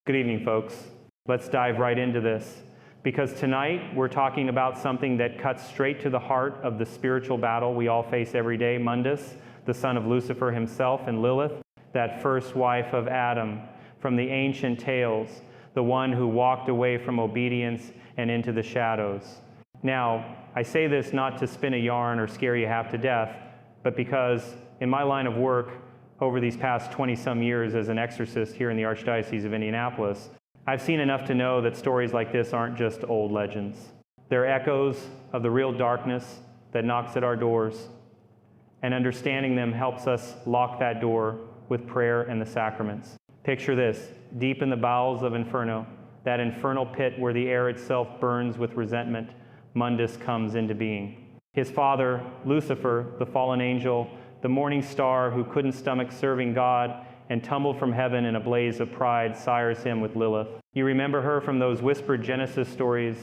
Good evening, folks. Let's dive right into this, because tonight we're talking about something that cuts straight to the heart of the spiritual battle we all face every day. Mundus, the son of Lucifer himself, and Lilith, that first wife of Adam, from the ancient tales, the one who walked away from obedience and into the shadows. Now, I say this not to spin a yarn or scare you half to death, but because in my line of work, over these past 20-some years as an exorcist here in the Archdiocese of Indianapolis, I've seen enough to know that stories like this aren't just old legends. They're echoes of the real darkness that knocks at our doors, and understanding them helps us lock that door with prayer and the sacraments. Picture this: deep in the bowels of Inferno, that infernal pit where the air itself burns with resentment, Mundus comes into being. His father, Lucifer, the fallen angel, the morning star who couldn't stomach serving God and tumbled from heaven in a blaze of pride, sires him with Lilith. You remember her from those whispered Genesis stories,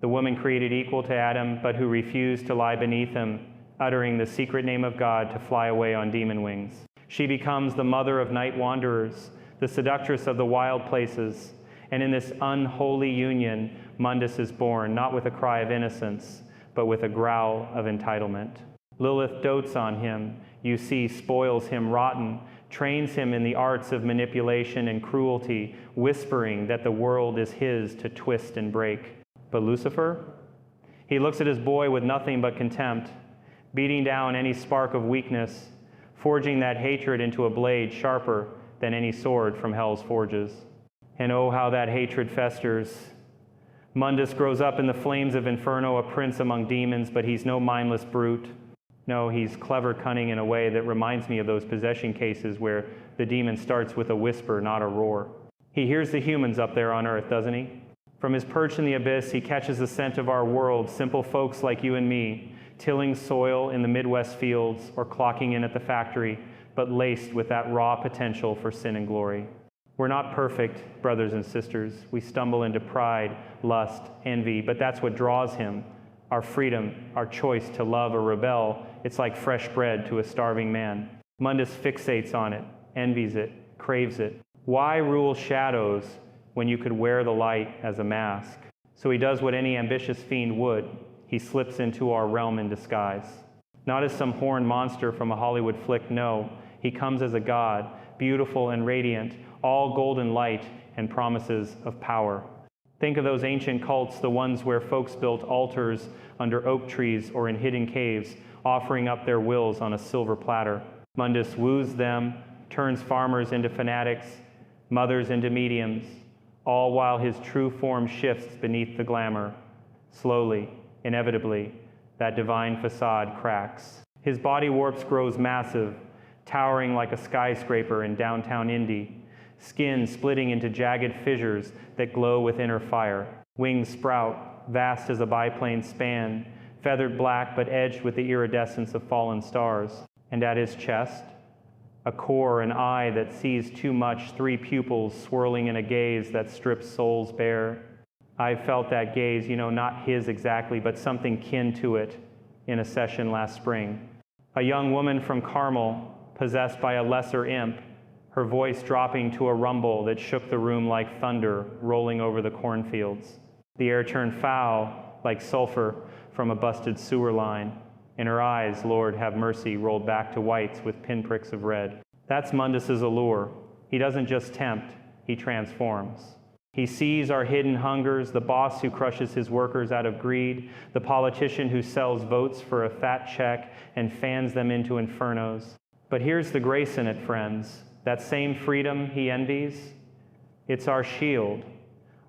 the woman created equal to Adam, but who refused to lie beneath him, uttering the secret name of God to fly away on demon wings. She becomes the mother of night wanderers, the seductress of the wild places, and in this unholy union, Mundus is born, not with a cry of innocence, but with a growl of entitlement. Lilith dotes on him, you see, spoils him rotten, trains him in the arts of manipulation and cruelty, whispering that the world is his to twist and break. But Lucifer? He looks at his boy with nothing but contempt, beating down any spark of weakness, forging that hatred into a blade sharper than any sword from hell's forges. And oh, how that hatred festers. Mundus grows up in the flames of Inferno, a prince among demons, but he's no mindless brute. No, he's clever, cunning in a way that reminds me of those possession cases where the demon starts with a whisper, not a roar. He hears the humans up there on earth, doesn't he? From his perch in the abyss, he catches the scent of our world, simple folks like you and me, tilling soil in the Midwest fields or clocking in at the factory, but laced with that raw potential for sin and glory. We're not perfect, brothers and sisters. We stumble into pride, lust, envy, but that's what draws him. Our freedom, our choice to love or rebel, it's like fresh bread to a starving man. Mundus fixates on it, envies it, craves it. Why rule shadows when you could wear the light as a mask? So he does what any ambitious fiend would. He slips into our realm in disguise. Not as some horned monster from a Hollywood flick, no. He comes as a god, beautiful and radiant, all golden light and promises of power. Think of those ancient cults, the ones where folks built altars under oak trees or in hidden caves, offering up their wills on a silver platter. Mundus woos them, turns farmers into fanatics, mothers into mediums, all while his true form shifts beneath the glamour. Slowly, inevitably, that divine facade cracks. His body warps grows massive, towering like a skyscraper in downtown Indy, skin splitting into jagged fissures that glow with inner fire. Wings sprout, vast as a biplane span, feathered black but edged with the iridescence of fallen stars. And at his chest, a core, an eye that sees too much, three pupils swirling in a gaze that strips souls bare. I've felt that gaze, not his exactly, but something kin to it in a session last spring. A young woman from Carmel, possessed by a lesser imp, her voice dropping to a rumble that shook the room like thunder rolling over the cornfields. The air turned foul like sulfur from a busted sewer line. In her eyes, Lord have mercy, rolled back to whites with pinpricks of red. That's Mundus's allure. He doesn't just tempt, he transforms. He sees our hidden hungers, the boss who crushes his workers out of greed, the politician who sells votes for a fat check and fans them into infernos. But here's the grace in it, friends. That same freedom he envies, it's our shield.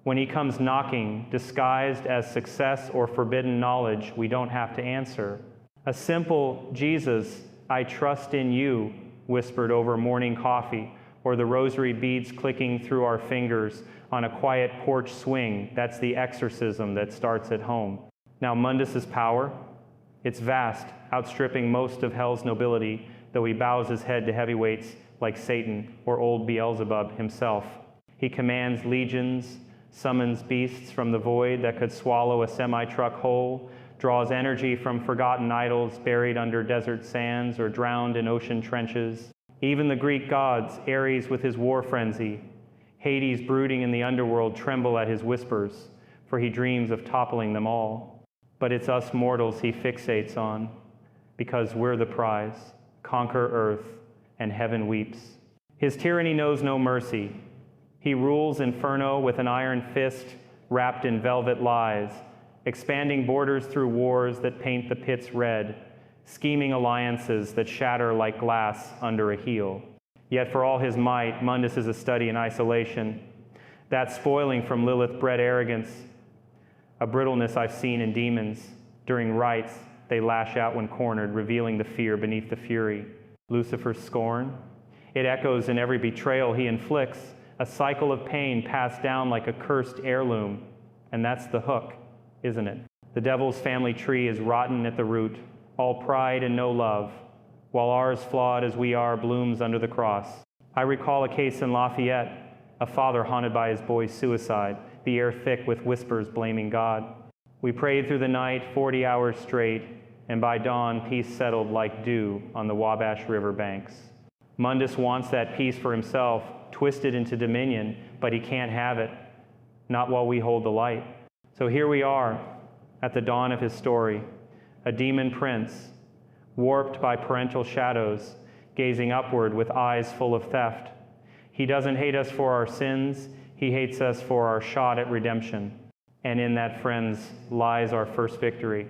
When he comes knocking, disguised as success or forbidden knowledge, we don't have to answer. A simple Jesus, I trust in you, whispered over morning coffee, or the rosary beads clicking through our fingers on a quiet porch swing, that's the exorcism that starts at home. Now Mundus's power, it's vast, outstripping most of hell's nobility, though he bows his head to heavyweights like Satan or old Beelzebub himself. He commands legions, summons beasts from the void that could swallow a semi-truck whole, draws energy from forgotten idols buried under desert sands or drowned in ocean trenches. Even the Greek gods, Ares with his war frenzy, Hades brooding in the underworld tremble at his whispers, for he dreams of toppling them all. But it's us mortals he fixates on, because we're the prize, conquer earth, and heaven weeps. His tyranny knows no mercy. He rules inferno with an iron fist wrapped in velvet lies, expanding borders through wars that paint the pits red, scheming alliances that shatter like glass under a heel. Yet for all his might, Mundus is a study in isolation, that spoiling from Lilith-bred arrogance, a brittleness I've seen in demons. During rites, they lash out when cornered, revealing the fear beneath the fury. Lucifer's scorn, it echoes in every betrayal he inflicts, a cycle of pain passed down like a cursed heirloom. And that's the hook, isn't it? The devil's family tree is rotten at the root, all pride and no love, while ours, flawed as we are, blooms under the cross. I recall a case in Lafayette, a father haunted by his boy's suicide, the air thick with whispers blaming God. We prayed through the night 40 hours straight, and by dawn peace settled like dew on the Wabash River banks. Mundus wants that peace for himself, twisted into dominion, but he can't have it, not while we hold the light. So here we are, at the dawn of his story, a demon prince, warped by parental shadows, gazing upward with eyes full of theft. He doesn't hate us for our sins, he hates us for our shot at redemption. And in that, friends, lies our first victory.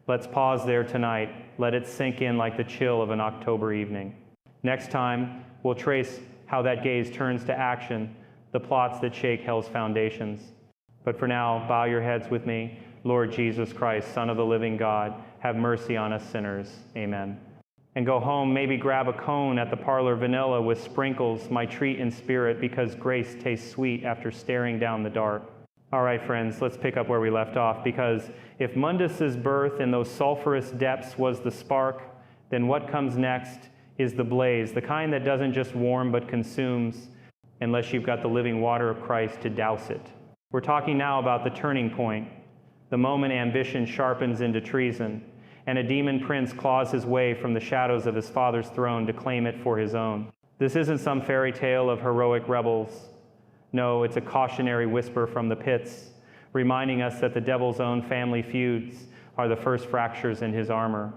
Let's pause there tonight. Let it sink in like the chill of an October evening. Next time, we'll trace how that gaze turns to action, the plots that shake hell's foundations. But for now, bow your heads with me. Lord Jesus Christ, Son of the living God, have mercy on us sinners. Amen. And go home, maybe grab a cone at the Parlor Vanilla with sprinkles, my treat in spirit, because grace tastes sweet after staring down the dark. All right, friends, let's pick up where we left off, because if Mundus's birth in those sulfurous depths was the spark, then what comes next is the blaze, the kind that doesn't just warm but consumes, unless you've got the living water of Christ to douse it. We're talking now about the turning point, the moment ambition sharpens into treason, and a demon prince claws his way from the shadows of his father's throne to claim it for his own. This isn't some fairy tale of heroic rebels. No, it's a cautionary whisper from the pits, reminding us that the devil's own family feuds are the first fractures in his armor.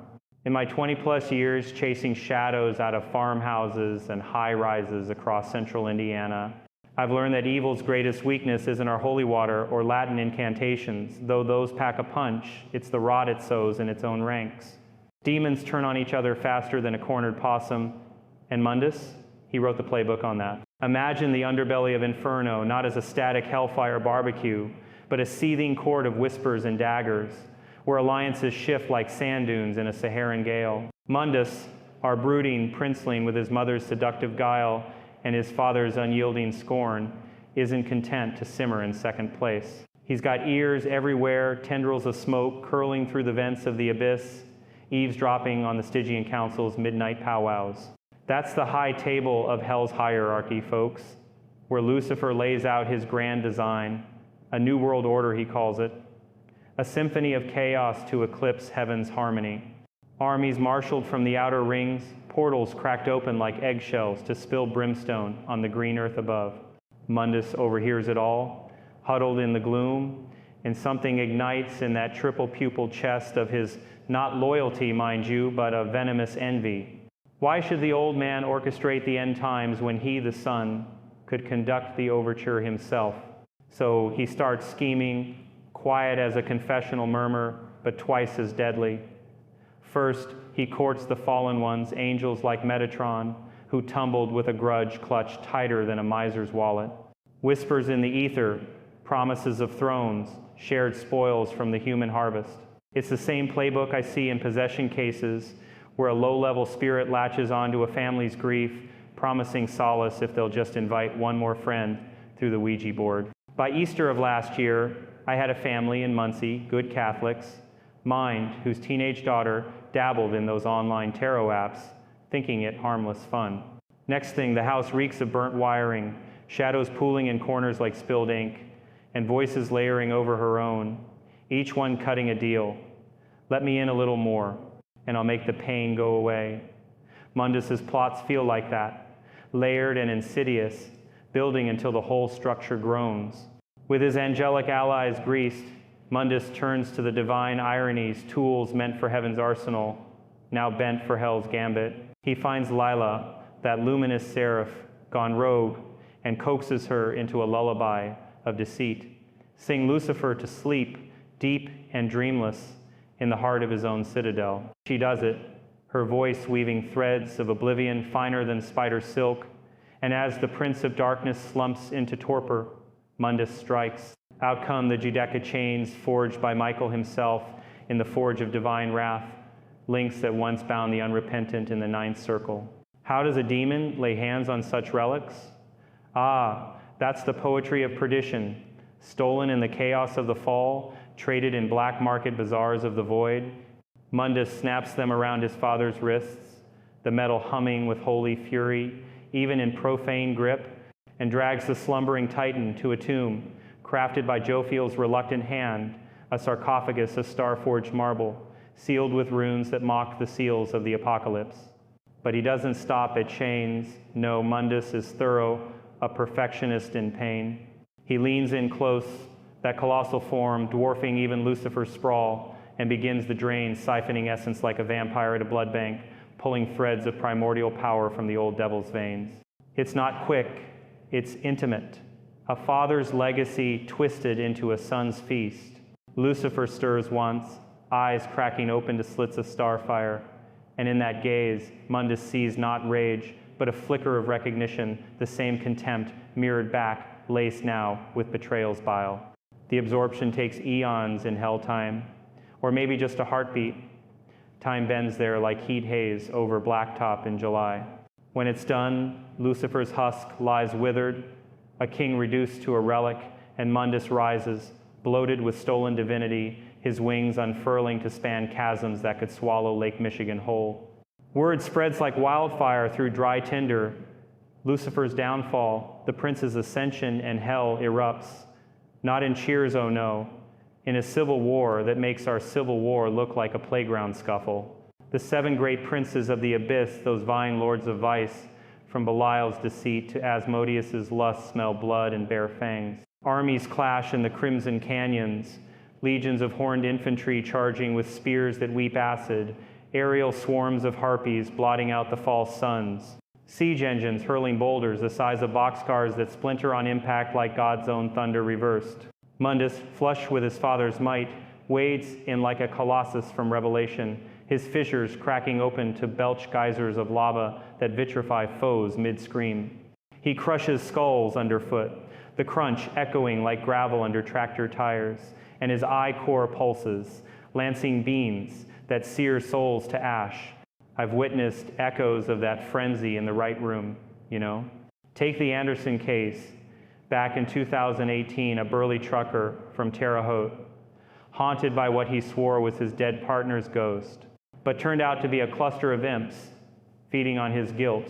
In my 20-plus years chasing shadows out of farmhouses and high-rises across central Indiana, I've learned that evil's greatest weakness isn't our holy water or Latin incantations. Though those pack a punch, it's the rot it sows in its own ranks. Demons turn on each other faster than a cornered possum. And Mundus, he wrote the playbook on that. Imagine the underbelly of Inferno not as a static hellfire barbecue, but a seething court of whispers and daggers, where alliances shift like sand dunes in a Saharan gale. Mundus, our brooding princeling with his mother's seductive guile and his father's unyielding scorn, isn't content to simmer in second place. He's got ears everywhere, tendrils of smoke curling through the vents of the abyss, eavesdropping on the Stygian Council's midnight powwows. That's the high table of hell's hierarchy, folks, where Lucifer lays out his grand design, a new world order he calls it, a symphony of chaos to eclipse heaven's harmony. Armies marshaled from the outer rings, portals cracked open like eggshells to spill brimstone on the green earth above. Mundus overhears it all, huddled in the gloom, and something ignites in that triple-pupil chest of his not loyalty, mind you, but a venomous envy. Why should the old man orchestrate the end times when he, the son, could conduct the overture himself? So he starts scheming, quiet as a confessional murmur, but twice as deadly. First, he courts the fallen ones, angels like Metatron, who tumbled with a grudge clutched tighter than a miser's wallet. Whispers in the ether, promises of thrones, shared spoils from the human harvest. It's the same playbook I see in possession cases, where a low-level spirit latches onto a family's grief, promising solace if they'll just invite one more friend through the Ouija board. By Easter of last year, I had a family in Muncie, good Catholics, mine, whose teenage daughter dabbled in those online tarot apps, thinking it harmless fun. Next thing, the house reeks of burnt wiring, shadows pooling in corners like spilled ink, and voices layering over her own, each one cutting a deal. Let me in a little more, and I'll make the pain go away. Mundus's plots feel like that, layered and insidious, building until the whole structure groans. With his angelic allies greased, Mundus turns to the divine ironies, tools meant for heaven's arsenal, now bent for hell's gambit. He finds Lila, that luminous seraph, gone rogue, and coaxes her into a lullaby of deceit. Sing Lucifer to sleep, deep and dreamless, in the heart of his own citadel. She does it, her voice weaving threads of oblivion finer than spider silk, and as the prince of darkness slumps into torpor, Mundus strikes. Out come the Judica chains forged by Michael himself in the forge of divine wrath, links that once bound the unrepentant in the ninth circle. How does a demon lay hands on such relics? Ah, that's the poetry of perdition, stolen in the chaos of the fall, traded in black market bazaars of the void. Mundus snaps them around his father's wrists, the metal humming with holy fury, even in profane grip, and drags the slumbering titan to a tomb, crafted by Jophiel's reluctant hand, a sarcophagus of star-forged marble, sealed with runes that mock the seals of the apocalypse. But he doesn't stop at chains. No, Mundus is thorough, a perfectionist in pain. He leans in close, that colossal form dwarfing even Lucifer's sprawl, and begins the drain, siphoning essence like a vampire at a blood bank, pulling threads of primordial power from the old devil's veins. It's not quick, it's intimate. A father's legacy twisted into a son's feast. Lucifer stirs once, eyes cracking open to slits of starfire, and in that gaze, Mundus sees not rage, but a flicker of recognition, the same contempt mirrored back, laced now with betrayal's bile. The absorption takes eons in hell time, or maybe just a heartbeat. Time bends there like heat haze over blacktop in July. When it's done, Lucifer's husk lies withered, a king reduced to a relic, and Mundus rises, bloated with stolen divinity, his wings unfurling to span chasms that could swallow Lake Michigan whole. Word spreads like wildfire through dry tinder. Lucifer's downfall, the prince's ascension, and hell erupts. Not in cheers, oh no, in a civil war that makes our civil war look like a playground scuffle. The 7 great princes of the abyss, those vying lords of vice, from Belial's deceit to Asmodeus's lust, smell blood and bear fangs. Armies clash in the crimson canyons, legions of horned infantry charging with spears that weep acid, aerial swarms of harpies blotting out the false suns, siege engines hurling boulders the size of boxcars that splinter on impact like God's own thunder reversed. Mundus, flush with his father's might, wades in like a colossus from Revelation, his fissures cracking open to belch geysers of lava that vitrify foes mid-scream. He crushes skulls underfoot, the crunch echoing like gravel under tractor tires, and his eye-core pulses, lancing beams that sear souls to ash. I've witnessed echoes of that frenzy in the right room, you know. Take the Anderson case. Back in 2018, a burly trucker from Terre Haute, haunted by what he swore was his dead partner's ghost, but turned out to be a cluster of imps feeding on his guilt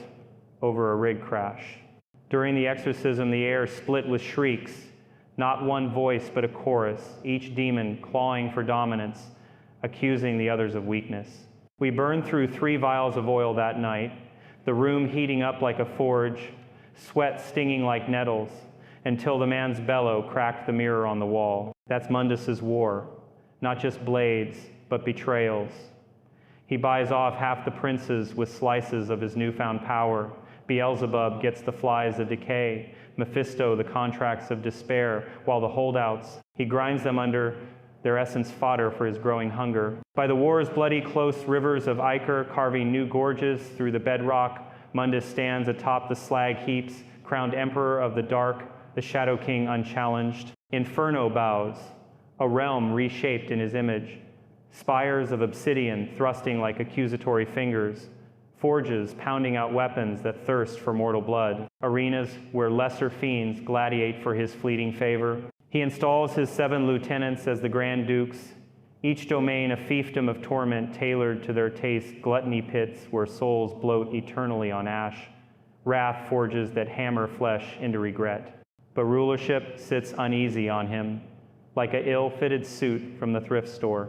over a rig crash. During the exorcism, the air split with shrieks, not one voice but a chorus, each demon clawing for dominance, accusing the others of weakness. We burned through 3 vials of oil that night, the room heating up like a forge, sweat stinging like nettles, until the man's bellow cracked the mirror on the wall. That's Mundus's war, not just blades, but betrayals. He buys off half the princes with slices of his newfound power. Beelzebub gets the flies of decay, Mephisto the contracts of despair, while the holdouts, he grinds them under their essence fodder for his growing hunger. By the war's bloody close rivers of ichor carving new gorges through the bedrock, Mundus stands atop the slag heaps, crowned emperor of the dark, the Shadow King unchallenged. Inferno bows, a realm reshaped in his image. Spires of obsidian thrusting like accusatory fingers. Forges pounding out weapons that thirst for mortal blood. Arenas where lesser fiends gladiate for his fleeting favor. He installs his 7 lieutenants as the Grand Dukes, each domain a fiefdom of torment tailored to their taste, gluttony pits where souls bloat eternally on ash. Wrath forges that hammer flesh into regret. But rulership sits uneasy on him, like a ill-fitted suit from the thrift store.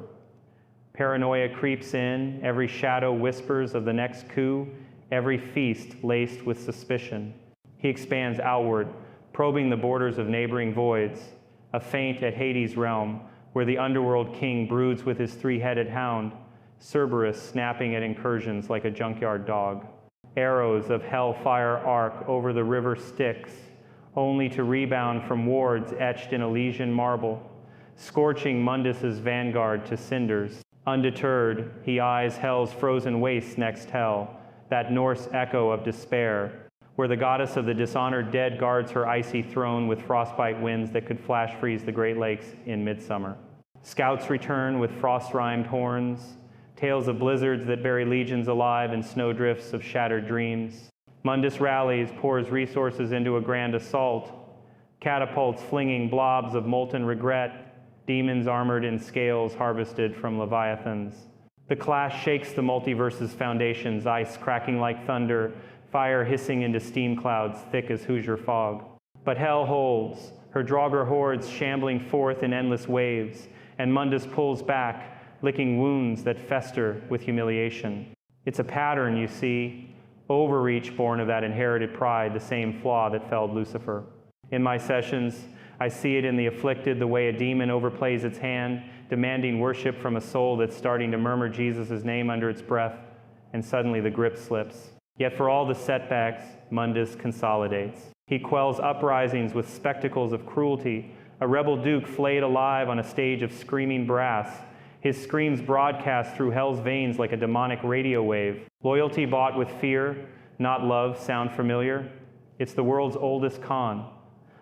Paranoia creeps in, every shadow whispers of the next coup, every feast laced with suspicion. He expands outward, probing the borders of neighboring voids, a feint at Hades' realm, where the underworld king broods with his three-headed hound, Cerberus snapping at incursions like a junkyard dog. Arrows of hellfire arc over the river Styx, only to rebound from wards etched in Elysian marble, scorching Mundus's vanguard to cinders. Undeterred, he eyes hell's frozen wastes next hell, that Norse echo of despair, where the goddess of the dishonored dead guards her icy throne with frostbite winds that could flash freeze the Great Lakes in midsummer. Scouts return with frost-rimed horns, tales of blizzards that bury legions alive in snowdrifts of shattered dreams. Mundus rallies, pours resources into a grand assault, catapults flinging blobs of molten regret, demons armored in scales harvested from leviathans. The clash shakes the multiverse's foundations, ice cracking like thunder, fire hissing into steam clouds thick as Hoosier fog. But hell holds, her Draugr hordes shambling forth in endless waves, and Mundus pulls back, licking wounds that fester with humiliation. It's a pattern, you see, overreach born of that inherited pride, the same flaw that felled Lucifer. In my sessions, I see it in the afflicted, the way a demon overplays its hand, demanding worship from a soul that's starting to murmur Jesus' name under its breath, and suddenly the grip slips. Yet for all the setbacks, Mundus consolidates. He quells uprisings with spectacles of cruelty, a rebel duke flayed alive on a stage of screaming brass, his screams broadcast through hell's veins like a demonic radio wave. Loyalty bought with fear, not love, sound familiar? It's the world's oldest con,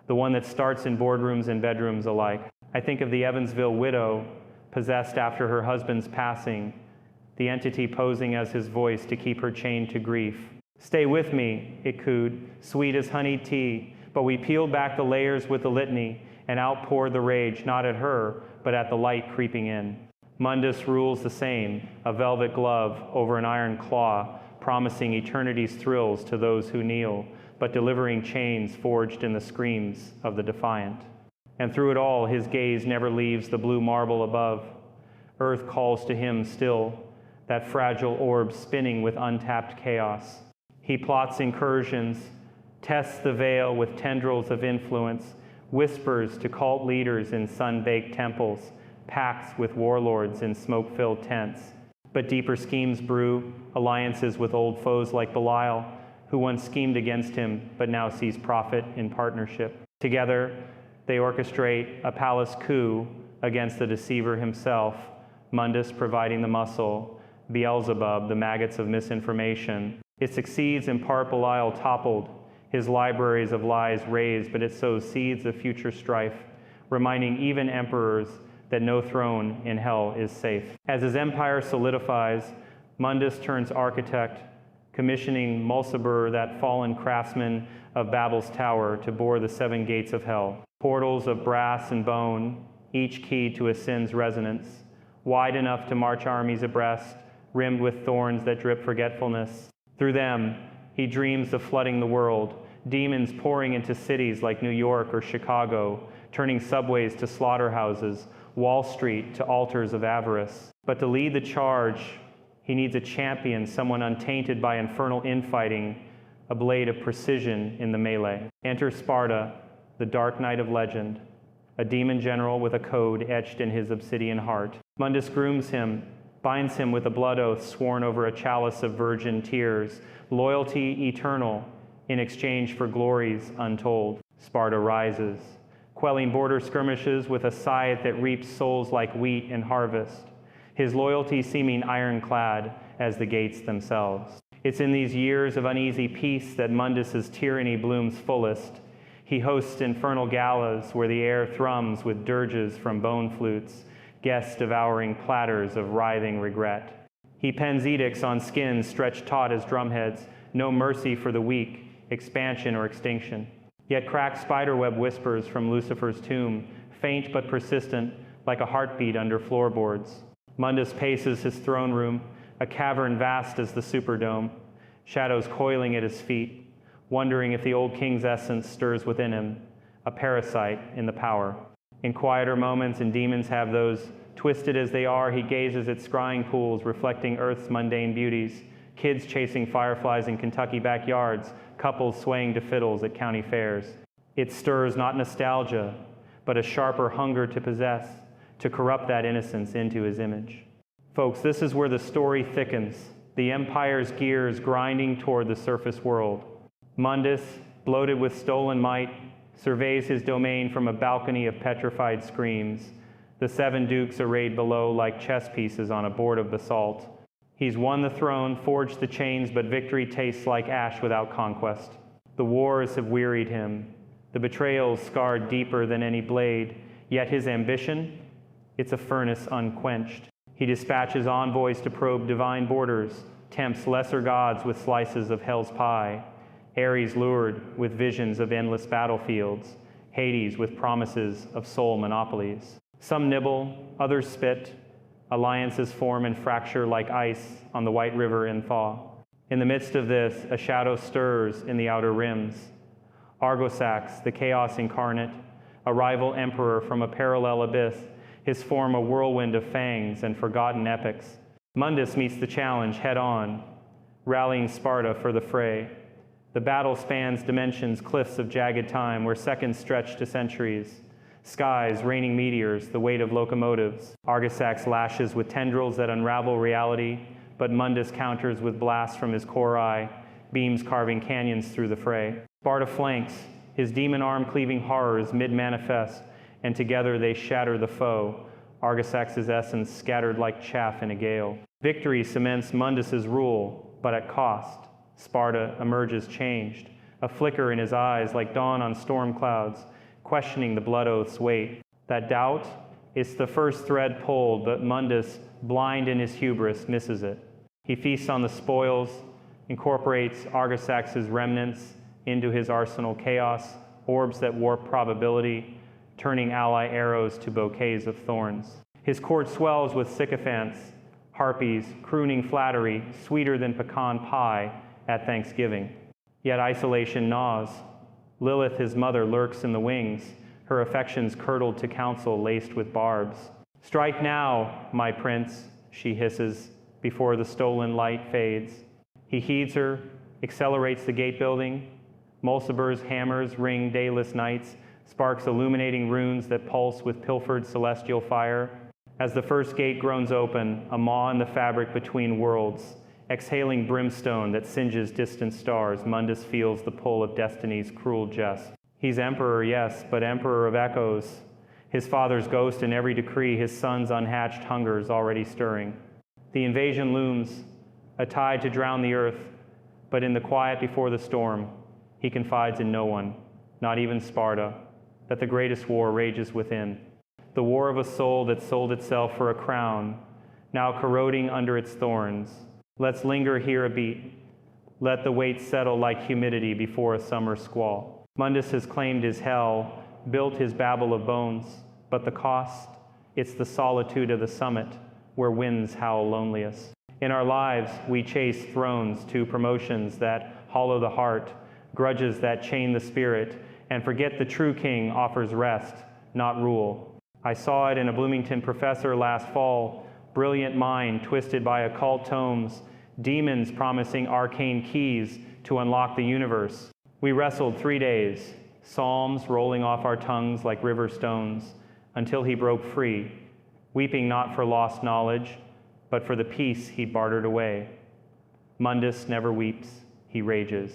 the one that starts in boardrooms and bedrooms alike. I think of the Evansville widow, possessed after her husband's passing, the entity posing as his voice to keep her chained to grief. Stay with me, it cooed, sweet as honeyed tea, but we peeled back the layers with the litany and outpoured the rage, not at her, but at the light creeping in. Mundus rules the same, a velvet glove over an iron claw, promising eternity's thrills to those who kneel, but delivering chains forged in the screams of the defiant. And through it all, his gaze never leaves the blue marble above. Earth calls to him still, that fragile orb spinning with untapped chaos. He plots incursions, tests the veil with tendrils of influence, whispers to cult leaders in sun-baked temples, pacts with warlords in smoke-filled tents. But deeper schemes brew, alliances with old foes like Belial, who once schemed against him but now sees profit in partnership. Together, they orchestrate a palace coup against the deceiver himself, Mundus providing the muscle, Beelzebub the maggots of misinformation. It succeeds in part, Belial toppled, his libraries of lies raised, but it sows seeds of future strife, reminding even emperors that no throne in hell is safe. As his empire solidifies, Mundus turns architect, commissioning Mulciber, that fallen craftsman of Babel's tower, to bore the seven gates of hell. Portals of brass and bone, each keyed to a sin's resonance, wide enough to march armies abreast, rimmed with thorns that drip forgetfulness. Through them, he dreams of flooding the world, demons pouring into cities like New York or Chicago, turning subways to slaughterhouses, Wall Street to altars of avarice. But to lead the charge, he needs a champion, someone untainted by infernal infighting, a blade of precision in the melee. Enter Sparta, the dark knight of legend, a demon general with a code etched in his obsidian heart. Mundus grooms him, binds him with a blood oath sworn over a chalice of virgin tears, loyalty eternal in exchange for glories untold. Sparta rises, quelling border skirmishes with a scythe that reaps souls like wheat in harvest, his loyalty seeming ironclad as the gates themselves. It's in these years of uneasy peace that Mundus's tyranny blooms fullest. He hosts infernal galas where the air thrums with dirges from bone flutes, guests devouring platters of writhing regret. He pens edicts on skins stretched taut as drumheads, no mercy for the weak, expansion or extinction. Yet cracked spiderweb whispers from Lucifer's tomb, faint but persistent, like a heartbeat under floorboards. Mundus paces his throne room, a cavern vast as the Superdome, shadows coiling at his feet, wondering if the old king's essence stirs within him, a parasite in the power. In quieter moments, and demons have those, twisted as they are, he gazes at scrying pools reflecting earth's mundane beauties, kids chasing fireflies in Kentucky backyards, couples swaying to fiddles at county fairs. It stirs not nostalgia, but a sharper hunger to possess, to corrupt that innocence into his image. Folks, this is where the story thickens, the empire's gears grinding toward the surface world. Mundus, bloated with stolen might, surveys his domain from a balcony of petrified screams, the 7 dukes arrayed below like chess pieces on a board of basalt. He's won the throne, forged the chains, but victory tastes like ash without conquest. The wars have wearied him, the betrayals scarred deeper than any blade, yet his ambition, it's a furnace unquenched. He dispatches envoys to probe divine borders, tempts lesser gods with slices of hell's pie, Ares lured with visions of endless battlefields, Hades with promises of soul monopolies. Some nibble, others spit, alliances form and fracture like ice on the white river in thaw. In the midst of this, a shadow stirs in the outer rims. Argosax, the chaos incarnate, a rival emperor from a parallel abyss, his form a whirlwind of fangs and forgotten epics. Mundus meets the challenge head on, rallying Sparta for the fray. The battle spans dimensions, cliffs of jagged time, where seconds stretch to centuries. Skies, raining meteors, the weight of locomotives. Argosax lashes with tendrils that unravel reality, but Mundus counters with blasts from his core eye, beams carving canyons through the fray. Sparta flanks, his demon arm cleaving horrors mid-manifest, and together they shatter the foe, Argosax's essence scattered like chaff in a gale. Victory cements Mundus's rule, but at cost. Sparta emerges changed, a flicker in his eyes like dawn on storm clouds, questioning the blood oath's weight. That doubt, it's the first thread pulled, but Mundus, blind in his hubris, misses it. He feasts on the spoils, incorporates Argosax's remnants into his arsenal chaos, orbs that warp probability, turning ally arrows to bouquets of thorns. His court swells with sycophants, harpies, crooning flattery, sweeter than pecan pie at Thanksgiving. Yet isolation gnaws. Lilith, his mother, lurks in the wings, her affections curdled to counsel laced with barbs. Strike now, my prince, she hisses, before the stolen light fades. He heeds her, accelerates the gate building. Mulciber's hammers ring dayless nights, sparks illuminating runes that pulse with pilfered celestial fire. As the first gate groans open, a maw in the fabric between worlds, exhaling brimstone that singes distant stars, Mundus feels the pull of destiny's cruel jest. He's emperor, yes, but emperor of echoes. His father's ghost in every decree, his son's unhatched hungers already stirring. The invasion looms, a tide to drown the earth, but in the quiet before the storm, he confides in no one, not even Sparta, that the greatest war rages within. The war of a soul that sold itself for a crown, now corroding under its thorns. Let's linger here a beat. Let the weight settle like humidity before a summer squall. Mundus has claimed his hell, built his Babel of bones, but the cost, it's the solitude of the summit where winds howl loneliest. In our lives, we chase thrones to promotions that hollow the heart, grudges that chain the spirit, and forget the true king offers rest, not rule. I saw it in a Bloomington professor last fall, brilliant mind twisted by occult tomes, demons promising arcane keys to unlock the universe. We wrestled 3 days, psalms rolling off our tongues like river stones, until he broke free, weeping not for lost knowledge, but for the peace he bartered away. Mundus never weeps, he rages.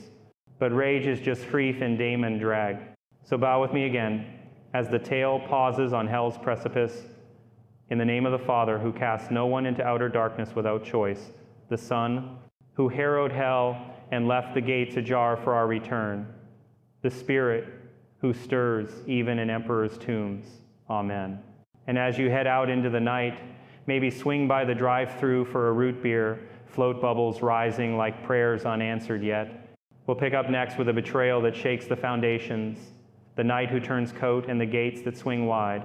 But rage is just grief and daemon drag. So bow with me again, as the tale pauses on hell's precipice. In the name of the Father, who casts no one into outer darkness without choice, the Son, who harrowed hell and left the gates ajar for our return, the Spirit, who stirs even in emperors' tombs. Amen. And as you head out into the night, maybe swing by the drive-thru for a root beer, float bubbles rising like prayers unanswered yet. We'll pick up next with a betrayal that shakes the foundations, the knight who turns coat and the gates that swing wide.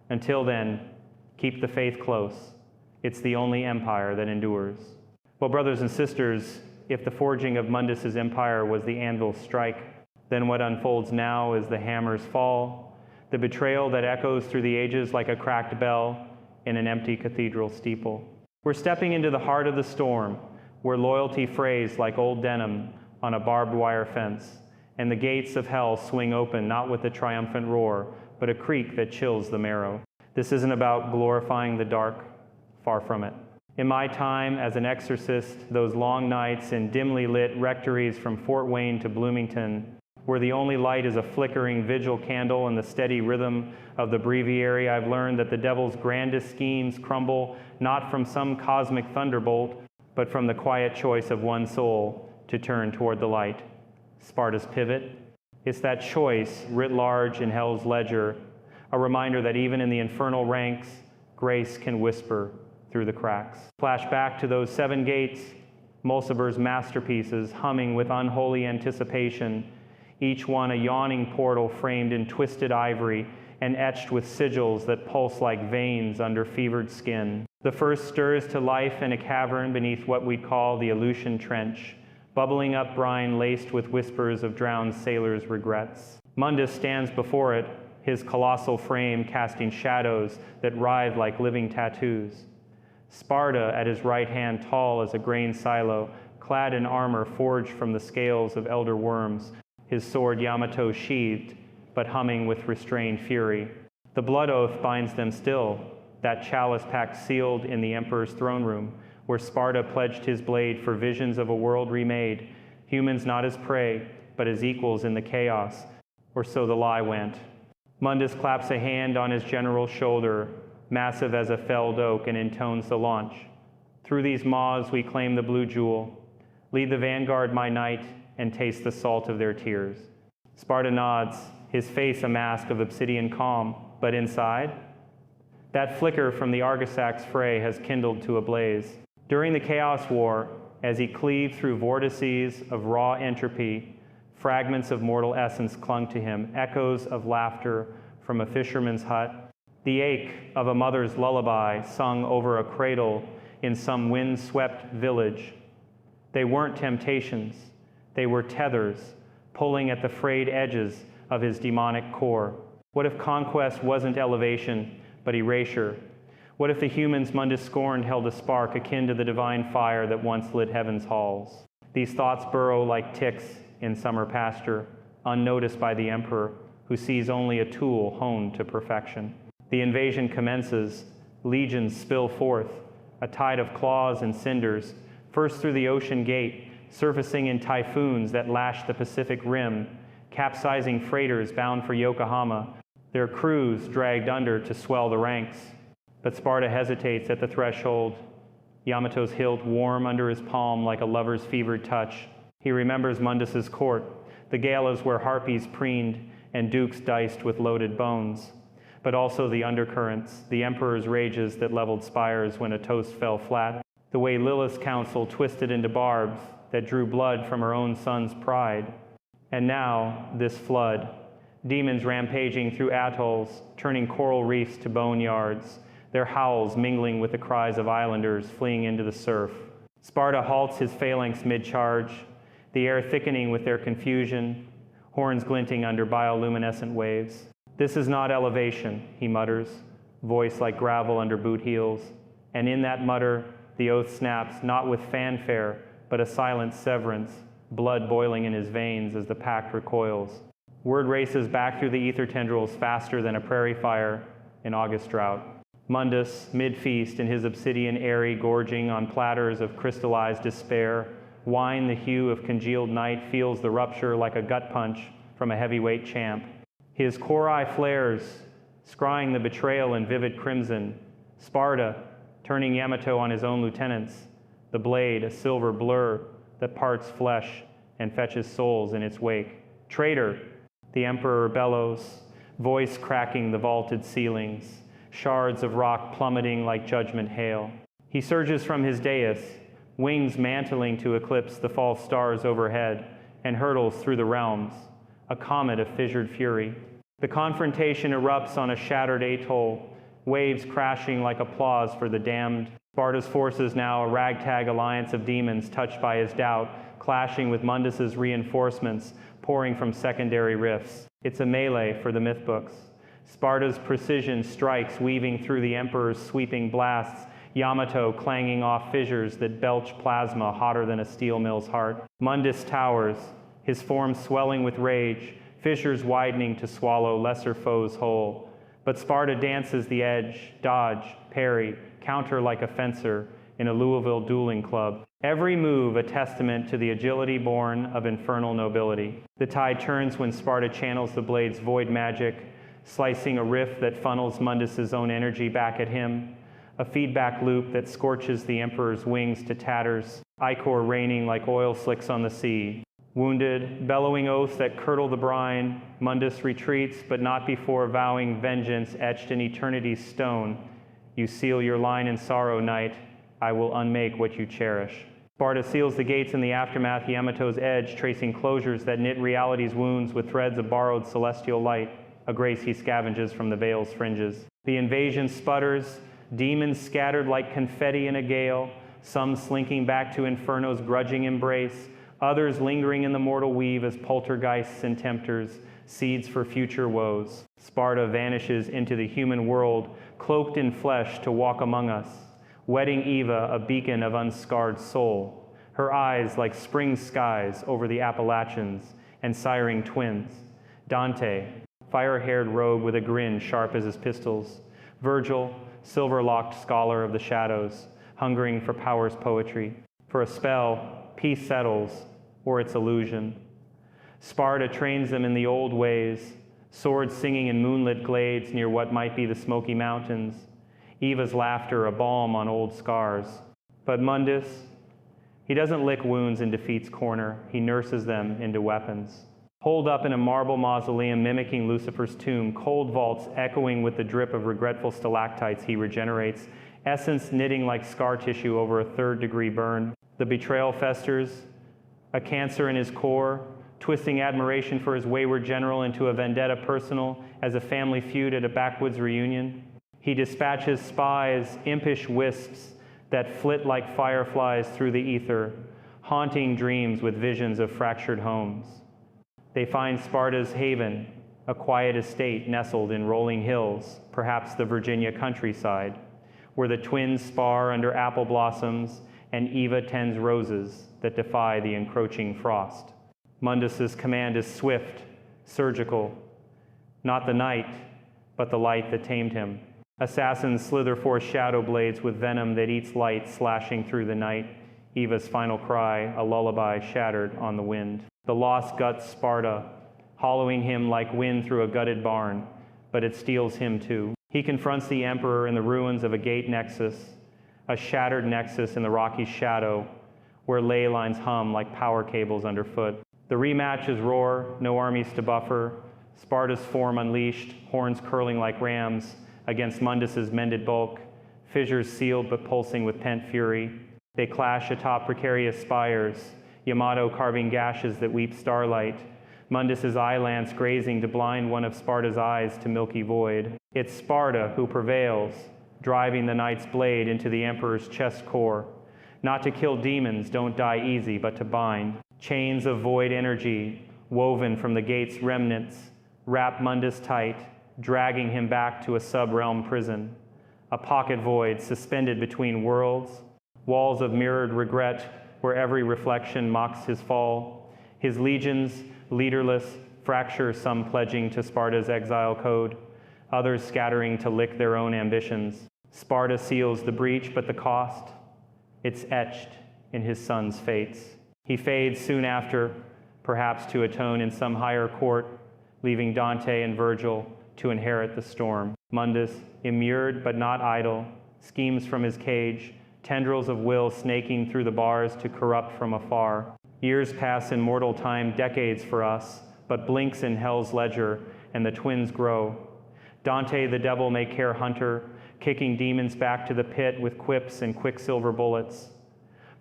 Until then, keep the faith close. It's the only empire that endures. Well, brothers and sisters, if the forging of Mundus's empire was the anvil's strike, then what unfolds now is the hammer's fall, the betrayal that echoes through the ages like a cracked bell in an empty cathedral steeple. We're stepping into the heart of the storm, where loyalty frays like old denim on a barbed wire fence, and the gates of hell swing open not with a triumphant roar, but a creak that chills the marrow. This isn't about glorifying the dark, far from it. In my time as an exorcist, those long nights in dimly lit rectories from Fort Wayne to Bloomington, where the only light is a flickering vigil candle and the steady rhythm of the breviary, I've learned that the devil's grandest schemes crumble not from some cosmic thunderbolt, but from the quiet choice of one soul to turn toward the light. Sparta's pivot. It's that choice writ large in hell's ledger, a reminder that even in the infernal ranks, grace can whisper through the cracks. Flash back to those 7 gates, Mulciber's masterpieces humming with unholy anticipation, each one a yawning portal framed in twisted ivory and etched with sigils that pulse like veins under fevered skin. The first stirs to life in a cavern beneath what we'd call the Aleutian Trench, bubbling up brine laced with whispers of drowned sailors' regrets. Mundus stands before it, his colossal frame casting shadows that writhe like living tattoos. Sparta at his right hand, tall as a grain silo, clad in armor forged from the scales of elder worms, his sword Yamato sheathed, but humming with restrained fury. The blood oath binds them still, that chalice pact sealed in the emperor's throne room, where Sparta pledged his blade for visions of a world remade, humans not as prey, but as equals in the chaos, or so the lie went. Mundus claps a hand on his general's shoulder, massive as a felled oak, and intones the launch. Through these maws we claim the blue jewel. Lead the vanguard, my knight, and taste the salt of their tears. Sparta nods, his face a mask of obsidian calm, but inside? That flicker from the Argisac's fray has kindled to a blaze. During the Chaos War, as he cleaved through vortices of raw entropy, fragments of mortal essence clung to him, echoes of laughter from a fisherman's hut, the ache of a mother's lullaby sung over a cradle in some wind-swept village. They weren't temptations, they were tethers, pulling at the frayed edges of his demonic core. What if conquest wasn't elevation, but erasure? What if the humans Mundus scorned held a spark akin to the divine fire that once lit heaven's halls? These thoughts burrow like ticks in summer pasture, unnoticed by the emperor, who sees only a tool honed to perfection. The invasion commences, legions spill forth, a tide of claws and cinders, first through the ocean gate, surfacing in typhoons that lash the Pacific Rim, capsizing freighters bound for Yokohama, their crews dragged under to swell the ranks. But Sparta hesitates at the threshold, Yamato's hilt warm under his palm like a lover's fevered touch. He remembers Mundus's court, the galas where harpies preened and dukes diced with loaded bones, but also the undercurrents, the emperor's rages that leveled spires when a toast fell flat, the way Lilith's counsel twisted into barbs that drew blood from her own son's pride. And now, this flood, demons rampaging through atolls, turning coral reefs to boneyards, their howls mingling with the cries of islanders fleeing into the surf. Sparta halts his phalanx mid-charge, the air thickening with their confusion, horns glinting under bioluminescent waves. This is not elevation, he mutters, voice like gravel under boot heels. And in that mutter, the oath snaps, not with fanfare, but a silent severance, blood boiling in his veins as the pact recoils. Word races back through the ether tendrils faster than a prairie fire in August drought. Mundus, mid-feast in his obsidian eyrie gorging on platters of crystallized despair, wine the hue of congealed night, feels the rupture like a gut punch from a heavyweight champ. His core eye flares, scrying the betrayal in vivid crimson. Sparta, turning Yamato on his own lieutenants, the blade a silver blur that parts flesh and fetches souls in its wake. Traitor, the emperor bellows, voice cracking the vaulted ceilings, shards of rock plummeting like judgment hail. He surges from his dais, wings mantling to eclipse the false stars overhead, and hurtles through the realms, a comet of fissured fury. The confrontation erupts on a shattered atoll, waves crashing like applause for the damned. Sparta's forces now a ragtag alliance of demons touched by his doubt, clashing with Mundus's reinforcements, pouring from secondary rifts. It's a melee for the myth books. Sparta's precision strikes weaving through the emperor's sweeping blasts, Yamato clanging off fissures that belch plasma hotter than a steel mill's heart. Mundus towers, his form swelling with rage, fissures widening to swallow lesser foes whole. But Sparta dances the edge, dodge, parry, counter like a fencer in a Louisville dueling club. Every move a testament to the agility born of infernal nobility. The tide turns when Sparta channels the blade's void magic, slicing a rift that funnels Mundus's own energy back at him, a feedback loop that scorches the emperor's wings to tatters, ichor raining like oil slicks on the sea. Wounded, bellowing oaths that curdle the brine, Mundus retreats, but not before vowing vengeance etched in eternity's stone. You seal your line in sorrow, night. I will unmake what you cherish. Sparta seals the gates in the aftermath, Yamato's edge, tracing closures that knit reality's wounds with threads of borrowed celestial light, a grace he scavenges from the veil's fringes. The invasion sputters, demons scattered like confetti in a gale, some slinking back to Inferno's grudging embrace, others lingering in the mortal weave as poltergeists and tempters, seeds for future woes. Sparta vanishes into the human world, cloaked in flesh to walk among us, wedding Eva, a beacon of unscarred soul, her eyes like spring skies over the Appalachians and siring twins. Dante, fire-haired rogue with a grin sharp as his pistols. Virgil, silver-locked scholar of the shadows, hungering for power's poetry. For a spell, peace settles, or its illusion. Sparta trains them in the old ways, swords singing in moonlit glades near what might be the Smoky Mountains. Eva's laughter a balm on old scars. But Mundus, he doesn't lick wounds in defeat's corner, he nurses them into weapons. Holed up in a marble mausoleum mimicking Lucifer's tomb, cold vaults echoing with the drip of regretful stalactites he regenerates, essence knitting like scar tissue over a third-degree burn. The betrayal festers, a cancer in his core, twisting admiration for his wayward general into a vendetta personal as a family feud at a backwoods reunion. He dispatches spies, impish wisps that flit like fireflies through the ether, haunting dreams with visions of fractured homes. They find Sparta's haven, a quiet estate nestled in rolling hills, perhaps the Virginia countryside, where the twins spar under apple blossoms and Eva tends roses that defy the encroaching frost. Mundus's command is swift, surgical, not the night, but the light that tamed him. Assassins slither forth shadow blades with venom that eats light slashing through the night. Eva's final cry, a lullaby shattered on the wind. The lost guts Sparta, hollowing him like wind through a gutted barn, but it steals him too. He confronts the emperor in the ruins of a gate nexus, a shattered nexus in the rocky shadow, where ley lines hum like power cables underfoot. The rematches roar, no armies to buffer, Sparta's form unleashed, horns curling like rams, against Mundus's mended bulk, fissures sealed but pulsing with pent fury. They clash atop precarious spires, Yamato carving gashes that weep starlight, Mundus's eye lance grazing to blind one of Sparta's eyes to milky void. It's Sparta who prevails, driving the knight's blade into the emperor's chest core. Not to kill demons, don't die easy, but to bind. Chains of void energy, woven from the gate's remnants, wrap Mundus tight, dragging him back to a sub-realm prison. A pocket void suspended between worlds, walls of mirrored regret where every reflection mocks his fall. His legions, leaderless, fracture, some pledging to Sparta's exile code, others scattering to lick their own ambitions. Sparta seals the breach, but the cost, it's etched in his son's fates. He fades soon after, perhaps to atone in some higher court, leaving Dante and Virgil to inherit the storm. Mundus, immured but not idle, schemes from his cage, tendrils of will snaking through the bars to corrupt from afar. Years pass in mortal time, decades for us, but blinks in hell's ledger, and the twins grow. Dante, the devil may care hunter, kicking demons back to the pit with quips and quicksilver bullets.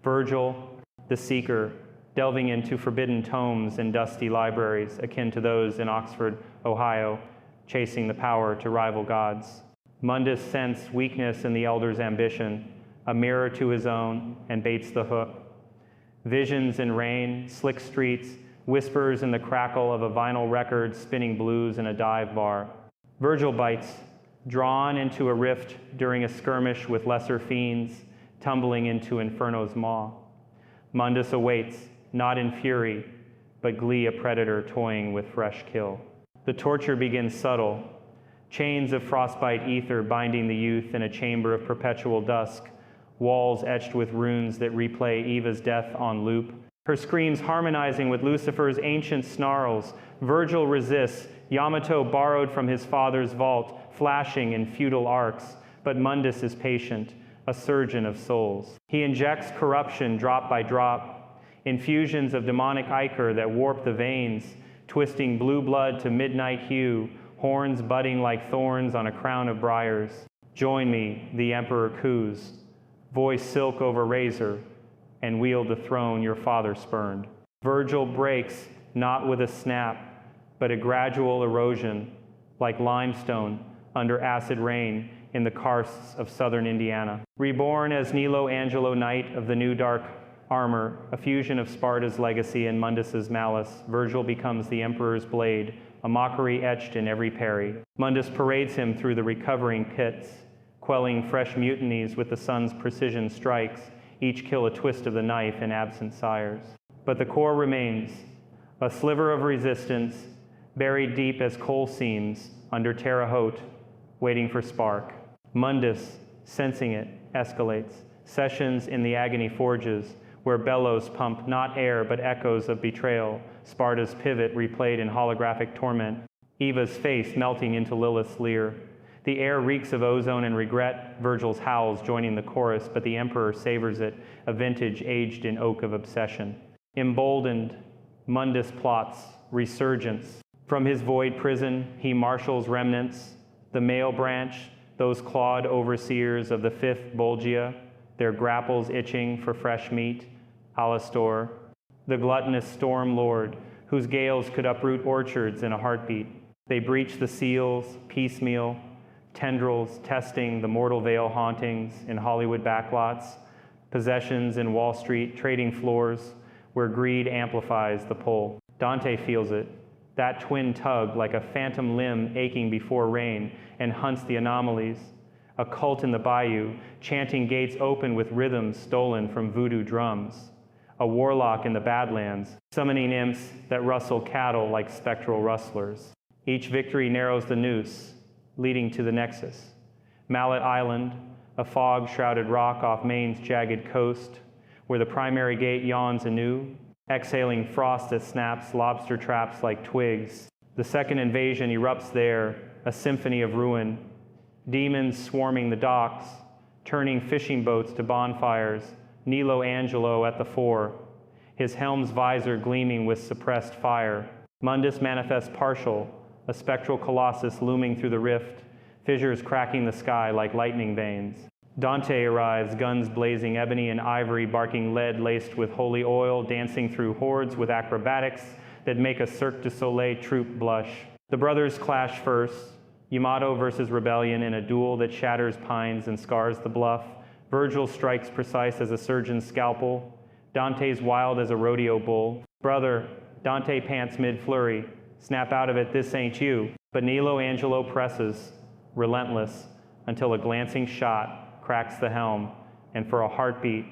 Virgil, the seeker, delving into forbidden tomes and dusty libraries akin to those in Oxford, Ohio, chasing the power to rival gods. Mundus sensed weakness in the elder's ambition, a mirror to his own, and baits the hook. Visions in rain, slick streets, whispers in the crackle of a vinyl record spinning blues in a dive bar. Virgil bites, drawn into a rift during a skirmish with lesser fiends, tumbling into Inferno's maw. Mundus awaits, not in fury, but glee a predator toying with fresh kill. The torture begins subtle, chains of frostbite ether binding the youth in a chamber of perpetual dusk, walls etched with runes that replay Eva's death on loop, her screams harmonizing with Lucifer's ancient snarls. Virgil resists, Yamato borrowed from his father's vault, flashing in futile arcs, but Mundus is patient, a surgeon of souls. He injects corruption drop by drop, infusions of demonic ichor that warp the veins, twisting blue blood to midnight hue, horns budding like thorns on a crown of briars. Join me, the emperor coos, voice silk over razor, and wield the throne your father spurned. Virgil breaks, not with a snap, but a gradual erosion, like limestone under acid rain in the karsts of southern Indiana. Reborn as Nilo Angelo Knight of the new dark armor, a fusion of Sparta's legacy and Mundus's malice, Virgil becomes the emperor's blade, a mockery etched in every parry. Mundus parades him through the recovering pits, quelling fresh mutinies with the sun's precision strikes, each kill a twist of the knife in absent sires. But the core remains, a sliver of resistance, buried deep as coal seams under Terre Haute, waiting for spark. Mundus, sensing it, escalates. Sessions in the agony forges, where bellows pump not air but echoes of betrayal, Sparta's pivot replayed in holographic torment, Eva's face melting into Lilith's leer. The air reeks of ozone and regret, Virgil's howls joining the chorus, but the emperor savors it, a vintage aged in oak of obsession. Emboldened, Mundus plots resurgence. From his void prison, he marshals remnants, the male branch, those clawed overseers of the fifth Bolgia, their grapples itching for fresh meat, Alastor, the gluttonous storm lord, whose gales could uproot orchards in a heartbeat. They breach the seals, piecemeal, tendrils testing the mortal veil hauntings in Hollywood backlots, possessions in Wall Street, trading floors where greed amplifies the pull. Dante feels it, that twin tug like a phantom limb aching before rain, and hunts the anomalies. A cult in the bayou, chanting gates open with rhythms stolen from voodoo drums. A warlock in the Badlands, summoning imps that rustle cattle like spectral rustlers. Each victory narrows the noose, leading to the nexus. Mallet Island, a fog-shrouded rock off Maine's jagged coast, where the primary gate yawns anew, exhaling frost that snaps lobster traps like twigs. The second invasion erupts there, a symphony of ruin. Demons swarming the docks, turning fishing boats to bonfires, Nilo Angelo at the fore, his helm's visor gleaming with suppressed fire. Mundus manifests partial, a spectral colossus looming through the rift, fissures cracking the sky like lightning veins. Dante arrives, guns blazing ebony and ivory, barking lead laced with holy oil, dancing through hordes with acrobatics that make a Cirque du Soleil troupe blush. The brothers clash first, Yamato versus rebellion in a duel that shatters pines and scars the bluff. Virgil strikes precise as a surgeon's scalpel. Dante's wild as a rodeo bull. Brother, Dante pants mid-flurry. Snap out of it, this ain't you. But Nilo Angelo presses, relentless, until a glancing shot cracks the helm, and for a heartbeat,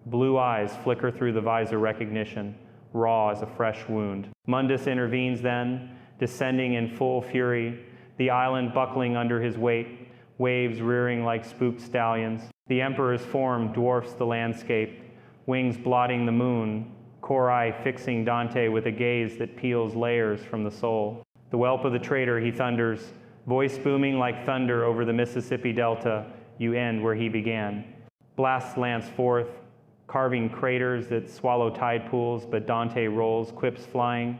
blue eyes flicker through the visor recognition, raw as a fresh wound. Mundus intervenes then, descending in full fury, the island buckling under his weight, waves rearing like spooked stallions. The emperor's form dwarfs the landscape, wings blotting the moon, Cori fixing Dante with a gaze that peels layers from the soul. The whelp of the traitor, he thunders, voice booming like thunder over the Mississippi Delta, you end where he began. Blasts lance forth, carving craters that swallow tide pools, but Dante rolls, quips flying.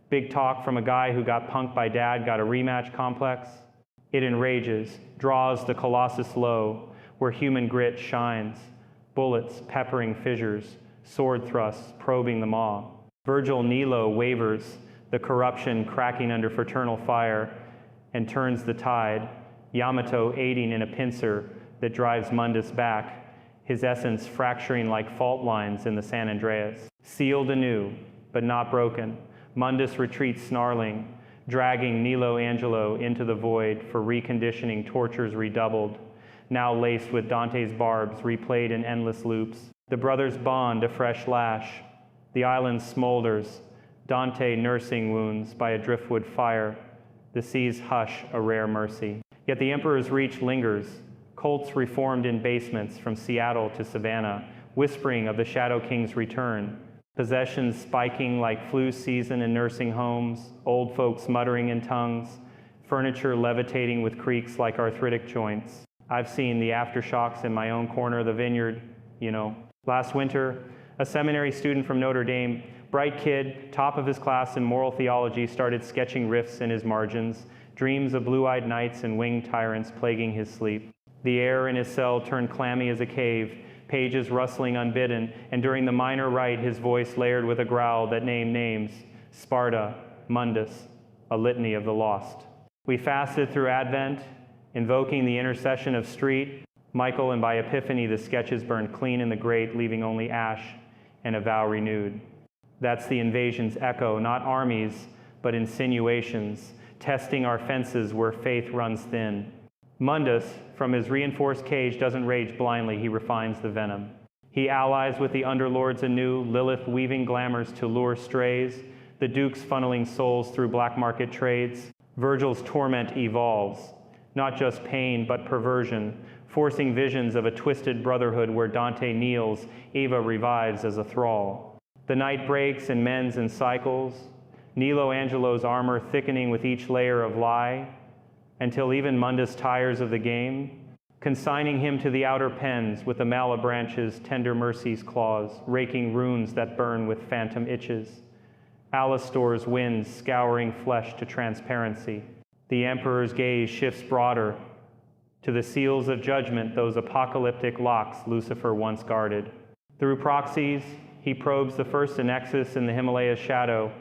Big talk from a guy who got punked by dad, got a rematch complex. It enrages, draws the colossus low, where human grit shines, bullets peppering fissures, sword thrusts probing the maw. Virgil Nilo wavers, the corruption cracking under fraternal fire, and turns the tide, Yamato aiding in a pincer that drives Mundus back, his essence fracturing like fault lines in the San Andreas. Sealed anew, but not broken, Mundus retreats snarling, dragging Nilo Angelo into the void for reconditioning tortures redoubled, now laced with Dante's barbs replayed in endless loops. The brothers bond a fresh lash. The island smolders, Dante nursing wounds by a driftwood fire. The seas hush a rare mercy. Yet the emperor's reach lingers, cults reformed in basements from Seattle to Savannah, whispering of the Shadow King's return, possessions spiking like flu season in nursing homes, old folks muttering in tongues, furniture levitating with creaks like arthritic joints. I've seen the aftershocks in my own corner of the vineyard, Last winter, a seminary student from Notre Dame, bright kid, top of his class in moral theology, started sketching rifts in his margins, dreams of blue-eyed knights and winged tyrants plaguing his sleep. The air in his cell turned clammy as a cave, pages rustling unbidden, and during the minor rite his voice layered with a growl that named names: Sparta, Mundus, a litany of the lost. We fasted through Advent, invoking the intercession of Street, Michael, and by Epiphany the sketches burned clean in the grate, leaving only ash and a vow renewed. That's the invasion's echo, not armies, but insinuations, testing our fences where faith runs thin. Mundus, from his reinforced cage, doesn't rage blindly, he refines the venom. He allies with the underlords anew, Lilith weaving glamours to lure strays, the dukes funneling souls through black market trades. Virgil's torment evolves, not just pain, but perversion, forcing visions of a twisted brotherhood where Dante kneels, Eva revives as a thrall. The night breaks and mends in cycles, Nilo Angelo's armor thickening with each layer of lie, until even Mundus tires of the game, consigning him to the outer pens with the Malabranch's tender mercy's claws, raking runes that burn with phantom itches. Alastor's winds scouring flesh to transparency. The emperor's gaze shifts broader, to the seals of judgment, those apocalyptic locks Lucifer once guarded. Through proxies, he probes the first nexus in the Himalaya's shadow,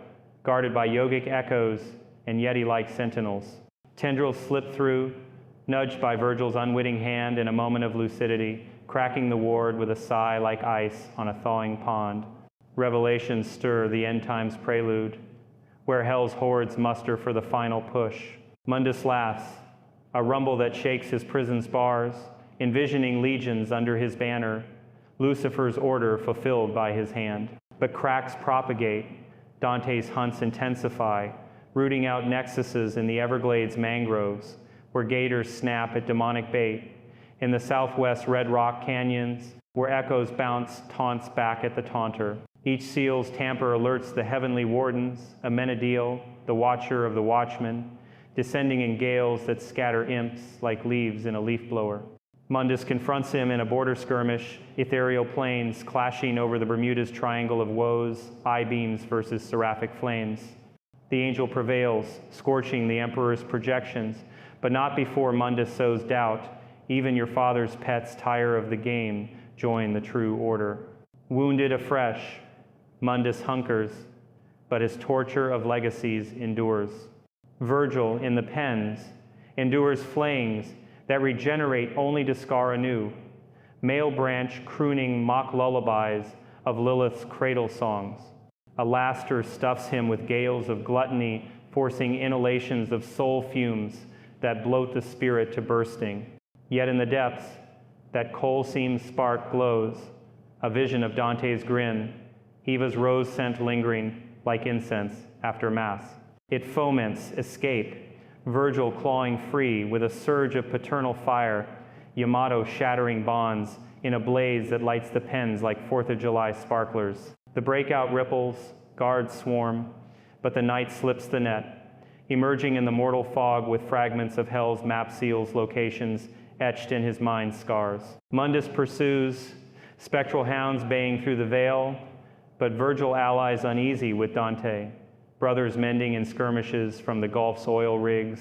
guarded by yogic echoes and Yeti-like sentinels. Tendrils slip through, nudged by Virgil's unwitting hand in a moment of lucidity, cracking the ward with a sigh like ice on a thawing pond. Revelations stir the end times prelude, where hell's hordes muster for the final push. Mundus laughs, a rumble that shakes his prison's bars, envisioning legions under his banner, Lucifer's order fulfilled by his hand. But cracks propagate, Dante's hunts intensify, rooting out nexuses in the Everglades mangroves, where gators snap at demonic bait, in the southwest Red Rock canyons, where echoes bounce taunts back at the taunter. Each seal's tamper alerts the heavenly wardens, Amenadiel, the watcher of the watchmen, descending in gales that scatter imps like leaves in a leaf blower. Mundus confronts him in a border skirmish, ethereal planes clashing over the Bermuda's triangle of woes, I-beams versus seraphic flames. The angel prevails, scorching the emperor's projections, but not before Mundus sows doubt. Even your father's pets tire of the game, join the true order. Wounded afresh, Mundus hunkers, but his torture of legacies endures. Virgil, in the pens, endures flames that regenerate only to scar anew, male branch crooning mock lullabies of Lilith's cradle songs. Alastor stuffs him with gales of gluttony, forcing inhalations of soul fumes that bloat the spirit to bursting. Yet in the depths, that coal-seamed spark glows, a vision of Dante's grin, Eva's rose scent lingering like incense after Mass. It foments escape, Virgil clawing free with a surge of paternal fire, Yamato shattering bonds in a blaze that lights the pens like 4th of July sparklers. The breakout ripples, guards swarm, but the night slips the net, emerging in the mortal fog with fragments of hell's map seals locations etched in his mind's scars. Mundus pursues, spectral hounds baying through the veil, but Virgil allies uneasy with Dante, brothers mending in skirmishes from the Gulf's oil rigs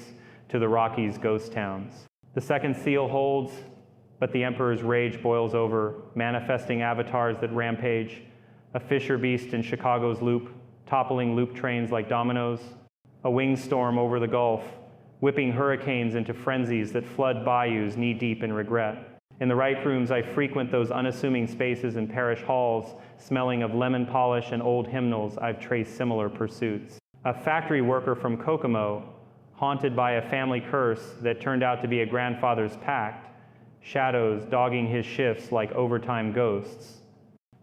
to the Rockies' ghost towns. The second seal holds, but the emperor's rage boils over, manifesting avatars that rampage, a fisher beast in Chicago's loop, toppling loop trains like dominoes, a wing storm over the Gulf, whipping hurricanes into frenzies that flood bayous knee-deep in regret. In the rite rooms, I frequent those unassuming spaces in parish halls, smelling of lemon polish and old hymnals. I've traced similar pursuits. A factory worker from Kokomo, haunted by a family curse that turned out to be a grandfather's pact, shadows dogging his shifts like overtime ghosts.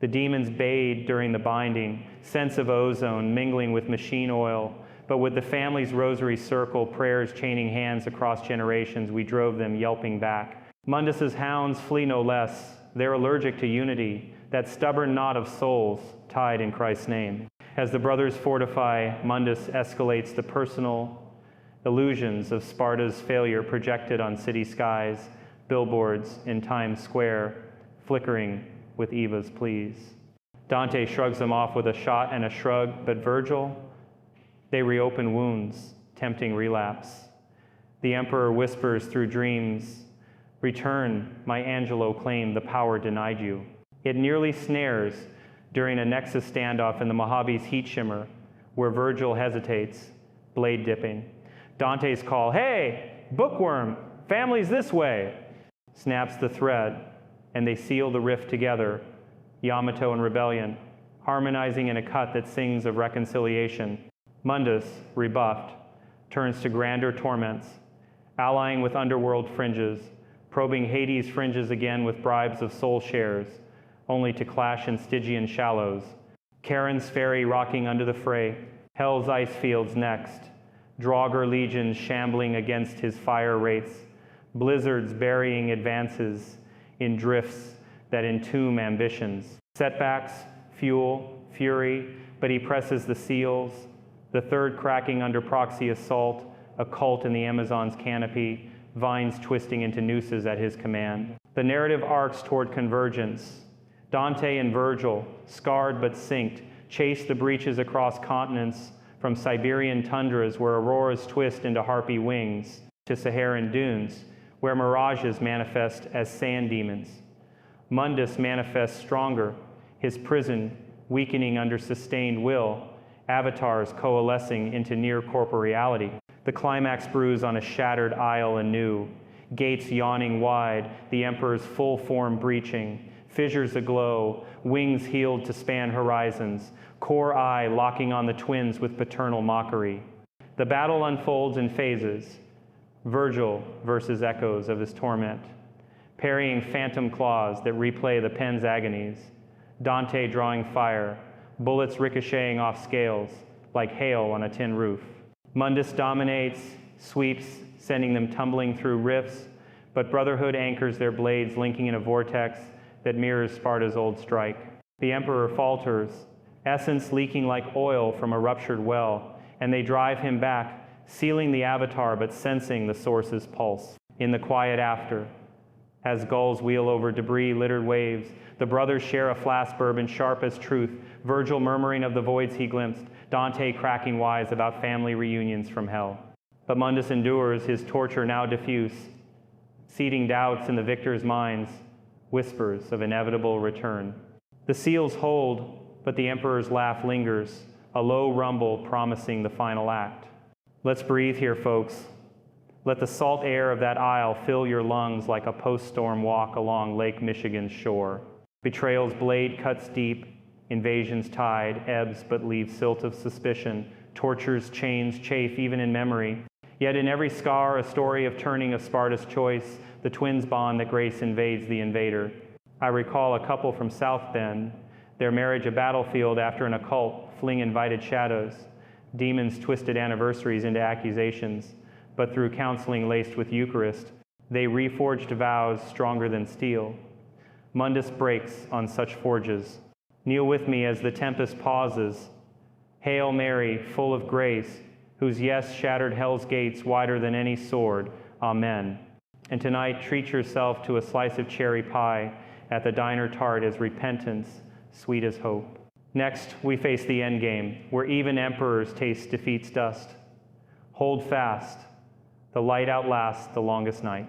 The demons bayed during the binding, scents of ozone mingling with machine oil, but with the family's rosary circle, prayers chaining hands across generations, we drove them yelping back. Mundus's hounds flee no less. They're allergic to unity, that stubborn knot of souls tied in Christ's name. As the brothers fortify, Mundus escalates the personal illusions of Sparta's failure projected on city skies, billboards in Times Square, flickering with Eva's pleas. Dante shrugs them off with a shot and a shrug, but Virgil, they reopen wounds, tempting relapse. The emperor whispers through dreams, "Return, my Angelo claimed the power denied you." It nearly snares during a Nexus standoff in the Mojave's heat shimmer, where Virgil hesitates, blade dipping. Dante's call, "Hey, bookworm, family's this way," snaps the thread, and they seal the rift together, Yamato and rebellion, harmonizing in a cut that sings of reconciliation. Mundus, rebuffed, turns to grander torments, allying with underworld fringes, probing Hades' fringes again with bribes of soul shares, only to clash in Stygian shallows. Charon's ferry rocking under the fray, Hell's ice fields next, Draugr legions shambling against his fire wraiths, blizzards burying advances in drifts that entomb ambitions. Setbacks, fuel, fury, but he presses the seals, the third cracking under proxy assault, a cult in the Amazon's canopy, vines twisting into nooses at his command. The narrative arcs toward convergence. Dante and Virgil, scarred but synced, chase the breaches across continents, from Siberian tundras where auroras twist into harpy wings, to Saharan dunes, where mirages manifest as sand demons. Mundus manifests stronger, his prison weakening under sustained will, avatars coalescing into near corporeality. The climax brews on a shattered isle anew, gates yawning wide, the emperor's full form breaching, fissures aglow, wings healed to span horizons, core eye locking on the twins with paternal mockery. The battle unfolds in phases, Virgil versus echoes of his torment, parrying phantom claws that replay the pen's agonies, Dante drawing fire, bullets ricocheting off scales like hail on a tin roof. Mundus dominates, sweeps, sending them tumbling through rifts, but Brotherhood anchors their blades, linking in a vortex that mirrors Sparta's old strike. The emperor falters, essence leaking like oil from a ruptured well, and they drive him back, sealing the avatar but sensing the source's pulse. In the quiet after, as gulls wheel over debris-littered waves, the brothers share a flask bourbon sharp as truth, Virgil murmuring of the voids he glimpsed, Dante cracking wise about family reunions from hell. But Mundus endures, his torture now diffuse, seeding doubts in the victor's minds, whispers of inevitable return. The seals hold, but the emperor's laugh lingers, a low rumble promising the final act. Let's breathe here, folks. Let the salt air of that isle fill your lungs like a post-storm walk along Lake Michigan's shore. Betrayal's blade cuts deep, invasion's tide ebbs but leaves silt of suspicion, torture's chains chafe even in memory. Yet in every scar, a story of turning of Sparta's choice, the twins bond that grace invades the invader. I recall a couple from South Bend, their marriage a battlefield after an occult fling invited shadows. Demons twisted anniversaries into accusations, but through counseling laced with Eucharist, they reforged vows stronger than steel. Mundus breaks on such forges. Kneel with me as the tempest pauses. Hail Mary, full of grace, whose yes shattered hell's gates wider than any sword. Amen. And tonight, treat yourself to a slice of cherry pie at the diner tart as repentance, sweet as hope. Next, we face the endgame, where even emperors taste defeat's dust. Hold fast. The light outlasts the longest night.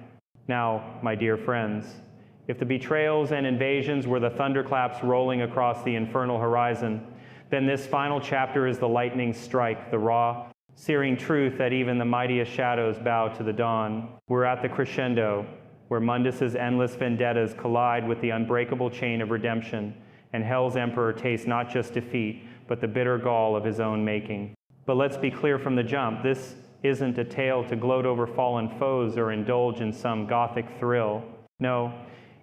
Now, my dear friends, if the betrayals and invasions were the thunderclaps rolling across the infernal horizon, then this final chapter is the lightning strike, the raw, searing truth that even the mightiest shadows bow to the dawn. We're at the crescendo, where Mundus's endless vendettas collide with the unbreakable chain of redemption, and Hell's emperor tastes not just defeat, but the bitter gall of his own making. But let's be clear from the jump, this isn't a tale to gloat over fallen foes or indulge in some gothic thrill. No,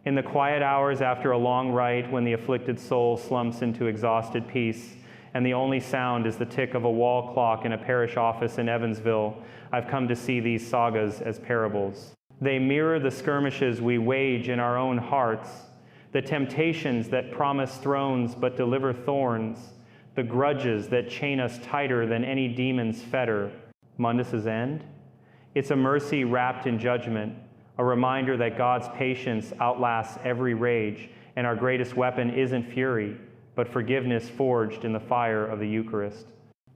in the quiet hours after a long rite, when the afflicted soul slumps into exhausted peace, and the only sound is the tick of a wall clock in a parish office in Evansville, I've come to see these sagas as parables. They mirror the skirmishes we wage in our own hearts, the temptations that promise thrones but deliver thorns, the grudges that chain us tighter than any demon's fetter. Mundus's end? It's a mercy wrapped in judgment, a reminder that God's patience outlasts every rage, and our greatest weapon isn't fury, but forgiveness forged in the fire of the Eucharist.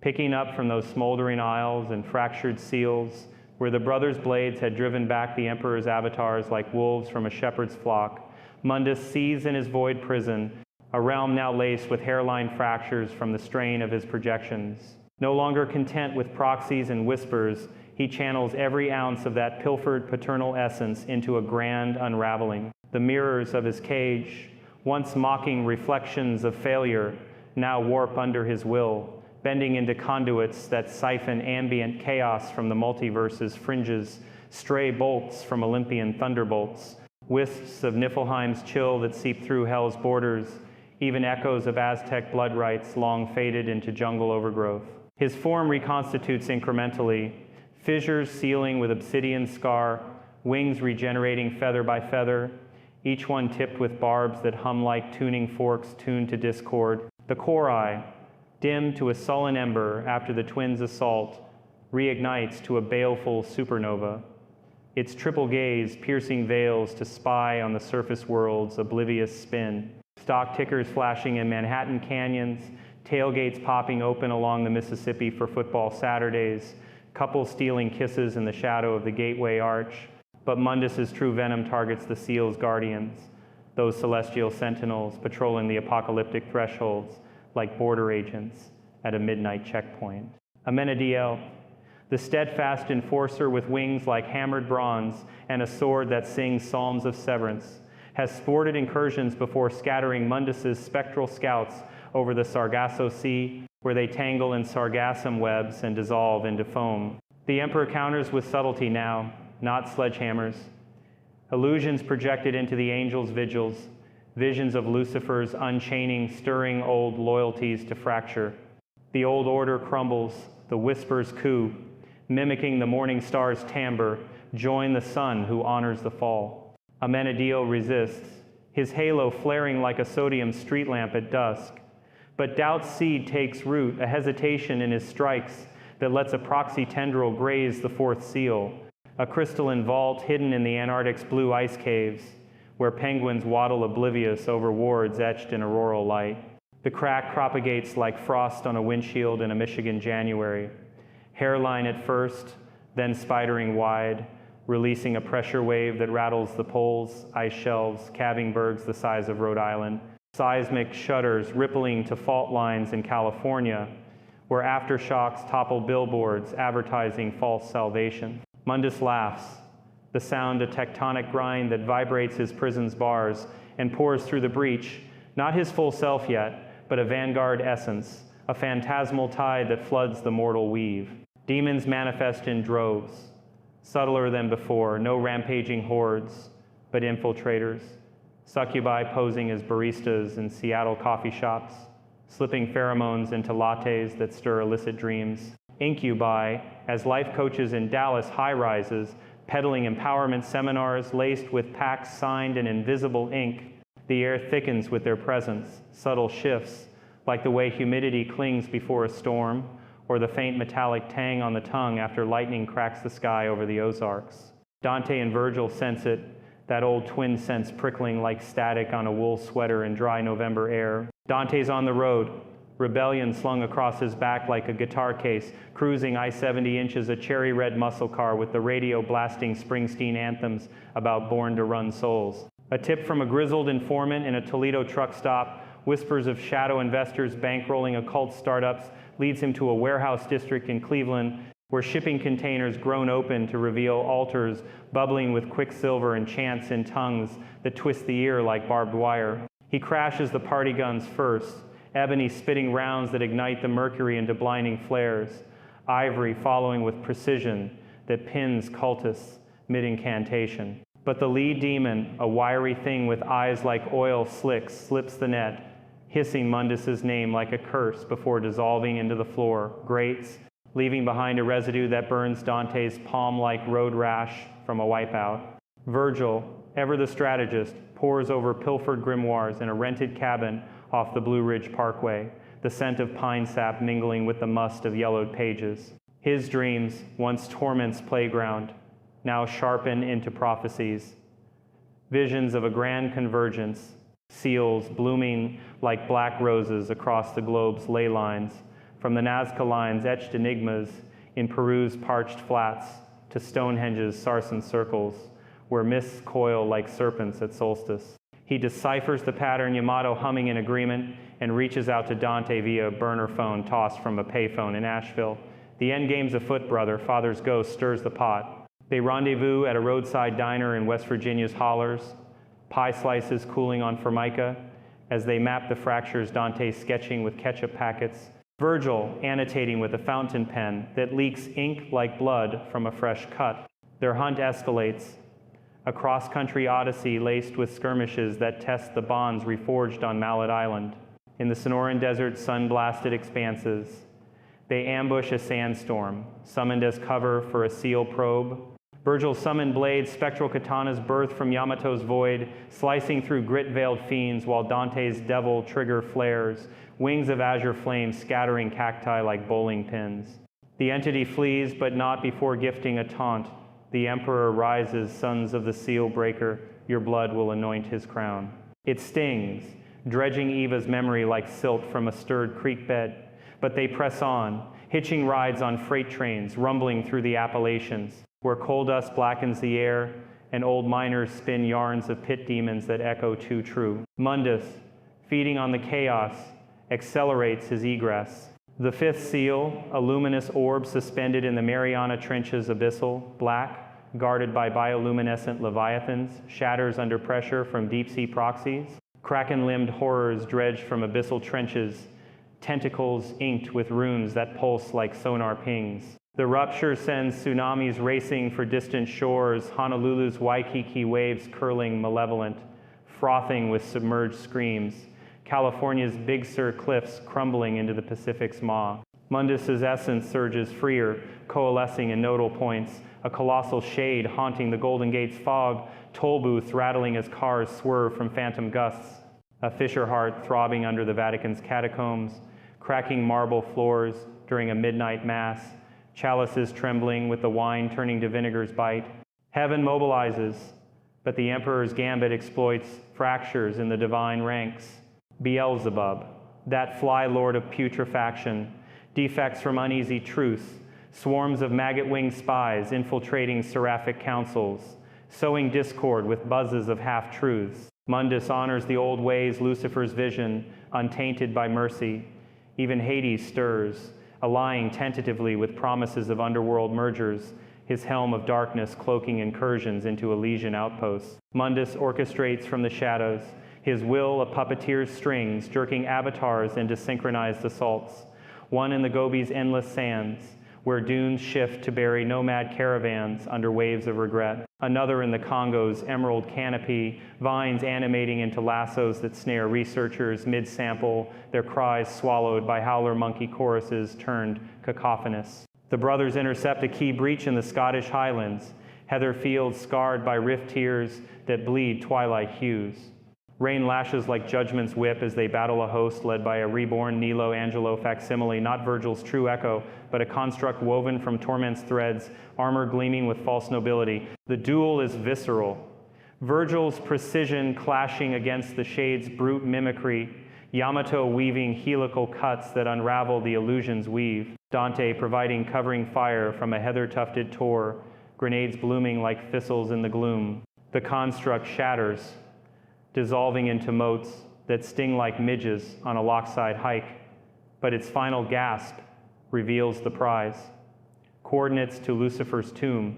Picking up from those smoldering aisles and fractured seals, where the brothers' blades had driven back the emperor's avatars like wolves from a shepherd's flock, Mundus sees in his void prison a realm now laced with hairline fractures from the strain of his projections. No longer content with proxies and whispers, he channels every ounce of that pilfered paternal essence into a grand unraveling. The mirrors of his cage, once mocking reflections of failure, now warp under his will, bending into conduits that siphon ambient chaos from the multiverse's fringes, stray bolts from Olympian thunderbolts, wisps of Niflheim's chill that seep through hell's borders, even echoes of Aztec blood rites long faded into jungle overgrowth. His form reconstitutes incrementally, fissures sealing with obsidian scar, wings regenerating feather by feather, each one tipped with barbs that hum like tuning forks tuned to discord. The core eye, dimmed to a sullen ember after the twins' assault, reignites to a baleful supernova. Its triple gaze piercing veils to spy on the surface world's oblivious spin. Stock tickers flashing in Manhattan canyons, tailgates popping open along the Mississippi for football Saturdays, couples stealing kisses in the shadow of the Gateway Arch. But Mundus's true venom targets the seal's guardians, those celestial sentinels patrolling the apocalyptic thresholds like border agents at a midnight checkpoint. Amenadiel, the steadfast enforcer with wings like hammered bronze and a sword that sings psalms of severance, has sported incursions before scattering Mundus's spectral scouts over the Sargasso Sea, where they tangle in sargassum webs and dissolve into foam. The Emperor counters with subtlety now, not sledgehammers. Illusions projected into the angels' vigils, visions of Lucifer's unchaining, stirring old loyalties to fracture. The old order crumbles, the whispers coo, mimicking the morning star's timbre, join the sun who honors the fall. Amenadiel resists, his halo flaring like a sodium street lamp at dusk. But doubt's seed takes root, a hesitation in his strikes that lets a proxy tendril graze the fourth seal, a crystalline vault hidden in the Antarctic's blue ice caves, where penguins waddle oblivious over wards etched in auroral light. The crack propagates like frost on a windshield in a Michigan January, hairline at first, then spidering wide, releasing a pressure wave that rattles the poles, ice shelves, calving bergs the size of Rhode Island, seismic shudders rippling to fault lines in California, where aftershocks topple billboards advertising false salvation. Mundus laughs, the sound a tectonic grind that vibrates his prison's bars and pours through the breach, not his full self yet, but a vanguard essence, a phantasmal tide that floods the mortal weave. Demons manifest in droves, subtler than before, no rampaging hordes, but infiltrators, succubi posing as baristas in Seattle coffee shops, slipping pheromones into lattes that stir illicit dreams, incubi as life coaches in Dallas high-rises, peddling empowerment seminars laced with pacts signed in invisible ink. The air thickens with their presence, subtle shifts, like the way humidity clings before a storm, or the faint metallic tang on the tongue after lightning cracks the sky over the Ozarks. Dante and Virgil sense it, that old twin sense prickling like static on a wool sweater in dry November air. Dante's on the road, rebellion slung across his back like a guitar case, cruising I-70 inches a cherry red muscle car with the radio blasting Springsteen anthems about born-to-run souls. A tip from a grizzled informant in a Toledo truck stop, whispers of shadow investors bankrolling occult startups, leads him to a warehouse district in Cleveland where shipping containers groan open to reveal altars bubbling with quicksilver and chants in tongues that twist the ear like barbed wire. He crashes the party guns first, ebony spitting rounds that ignite the mercury into blinding flares. ivory following with precision that pins cultists mid-incantation. But the lead demon, a wiry thing with eyes like oil slicks, slips the net, hissing Mundus's name like a curse before dissolving into the floor, grates, leaving behind a residue that burns Dante's palm-like road rash from a wipeout. Virgil, ever the strategist, pores over pilfered grimoires in a rented cabin off the Blue Ridge Parkway, the scent of pine sap mingling with the must of yellowed pages. His dreams, once torment's playground, now sharpen into prophecies. Visions of a grand convergence, seals blooming like black roses across the globe's ley lines, from the Nazca lines etched enigmas in Peru's parched flats to Stonehenge's sarsen circles, where mists coil like serpents at solstice. He deciphers the pattern, Yamato humming in agreement, and reaches out to Dante via a burner phone tossed from a payphone in Asheville. The endgame's afoot, brother. Father's ghost stirs the pot. They rendezvous at a roadside diner in West Virginia's hollers, pie slices cooling on formica, as they map the fractures Dante's sketching with ketchup packets, Virgil annotating with a fountain pen that leaks ink like blood from a fresh cut. Their hunt escalates, a cross-country odyssey laced with skirmishes that test the bonds reforged on Mallet Island. In the Sonoran Desert's sun-blasted expanses, they ambush a sandstorm, summoned as cover for a seal probe. Virgil's summoned blades, spectral katanas birthed from Yamato's void, slicing through grit-veiled fiends while Dante's devil trigger flares, wings of azure flame scattering cacti like bowling pins. The entity flees, but not before gifting a taunt. The emperor rises, sons of the seal breaker, your blood will anoint his crown. It stings, dredging Eva's memory like silt from a stirred creek bed. But they press on, hitching rides on freight trains, rumbling through the Appalachians, where coal dust blackens the air and old miners spin yarns of pit demons that echo too true. Mundus, feeding on the chaos, accelerates his egress. The fifth seal, a luminous orb suspended in the Mariana Trench's abyssal, black, guarded by bioluminescent leviathans, shatters under pressure from deep-sea proxies. Kraken-limbed horrors dredge from abyssal trenches, tentacles inked with runes that pulse like sonar pings. The rupture sends tsunamis racing for distant shores, Honolulu's Waikiki waves curling malevolent, frothing with submerged screams, California's Big Sur cliffs crumbling into the Pacific's maw. Mundus's essence surges freer, coalescing in nodal points, a colossal shade haunting the Golden Gate's fog, toll booths rattling as cars swerve from phantom gusts, a fisher heart throbbing under the Vatican's catacombs, cracking marble floors during a midnight mass, chalices trembling with the wine turning to vinegar's bite. Heaven mobilizes, but the emperor's gambit exploits fractures in the divine ranks. Beelzebub, that fly lord of putrefaction, defects from uneasy truth, swarms of maggot-winged spies infiltrating seraphic councils, sowing discord with buzzes of half-truths. Mundus honors the old ways, Lucifer's vision, untainted by mercy. Even Hades stirs, allying tentatively with promises of underworld mergers, his helm of darkness cloaking incursions into Elysian outposts. Mundus orchestrates from the shadows, his will a puppeteer's strings, jerking avatars into synchronized assaults. One in the Gobi's endless sands, where dunes shift to bury nomad caravans under waves of regret. Another in the Congo's emerald canopy, vines animating into lassos that snare researchers mid-sample, their cries swallowed by howler monkey choruses turned cacophonous. The brothers intercept a key breach in the Scottish Highlands, heather fields scarred by rift tears that bleed twilight hues. Rain lashes like judgment's whip as they battle a host led by a reborn Nilo Angelo facsimile, not Virgil's true echo, but a construct woven from torment's threads, armor gleaming with false nobility. The duel is visceral. Virgil's precision clashing against the shade's brute mimicry, Yamato weaving helical cuts that unravel the illusion's weave, Dante providing covering fire from a heather-tufted tor, grenades blooming like thistles in the gloom. The construct shatters, dissolving into motes that sting like midges on a lockside hike, but its final gasp reveals the prize. Coordinates to Lucifer's tomb,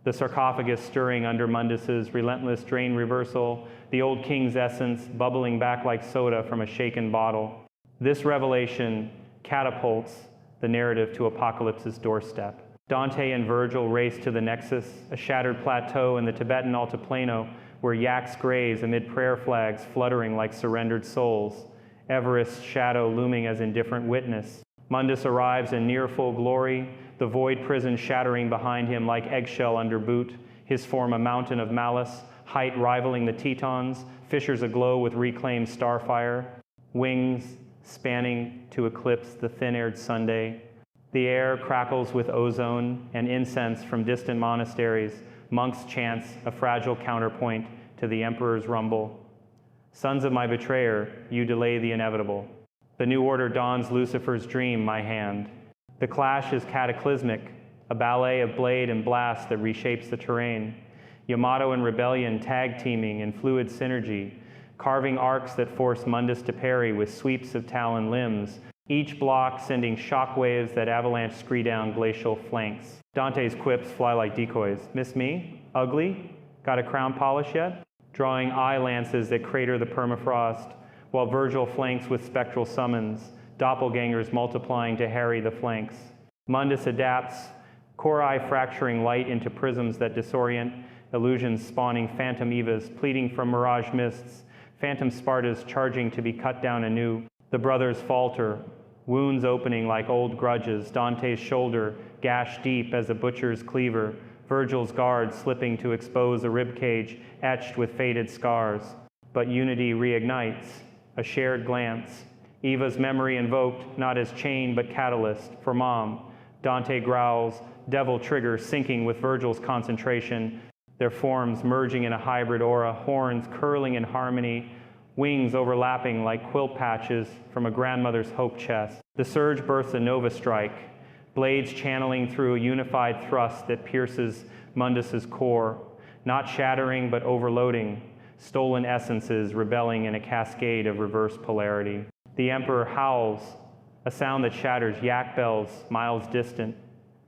the sarcophagus stirring under Mundus's relentless drain reversal, the old king's essence bubbling back like soda from a shaken bottle. This revelation catapults the narrative to Apocalypse's doorstep. Dante and Virgil race to the nexus, a shattered plateau in the Tibetan Altiplano where yaks graze amid prayer flags fluttering like surrendered souls, Everest's shadow looming as indifferent witness. Mundus arrives in near full glory, the void prison shattering behind him like eggshell under boot, his form a mountain of malice, height rivaling the Tetons, fissures aglow with reclaimed starfire, wings spanning to eclipse the thin-aired Sunday. The air crackles with ozone and incense from distant monasteries. Monks chants a fragile counterpoint to the emperor's rumble. Sons of my betrayer, you delay the inevitable. The new order dons Lucifer's dream, my hand. The clash is cataclysmic, a ballet of blade and blast that reshapes the terrain. Yamato and Rebellion tag-teaming in fluid synergy, carving arcs that force Mundus to parry with sweeps of talon limbs, each block sending shockwaves that avalanche scree down glacial flanks. Dante's quips fly like decoys. Miss me? Ugly? Got a crown polish yet? Drawing eye lances that crater the permafrost, while Virgil flanks with spectral summons, doppelgangers multiplying to harry the flanks. Mundus adapts, core-eye fracturing light into prisms that disorient, illusions spawning phantom Evas pleading from mirage mists, phantom Spartas charging to be cut down anew. The brothers falter, wounds opening like old grudges, Dante's shoulder gashed deep as a butcher's cleaver, Virgil's guard slipping to expose a ribcage etched with faded scars. But unity reignites, a shared glance. Eva's memory invoked, not as chain but catalyst, for Mom. Dante growls, devil trigger sinking with Virgil's concentration, their forms merging in a hybrid aura, horns curling in harmony, wings overlapping like quilt patches from a grandmother's hope chest. The surge births a nova strike, blades channeling through a unified thrust that pierces Mundus's core, not shattering but overloading, stolen essences rebelling in a cascade of reverse polarity. The Emperor howls, a sound that shatters yak bells miles distant,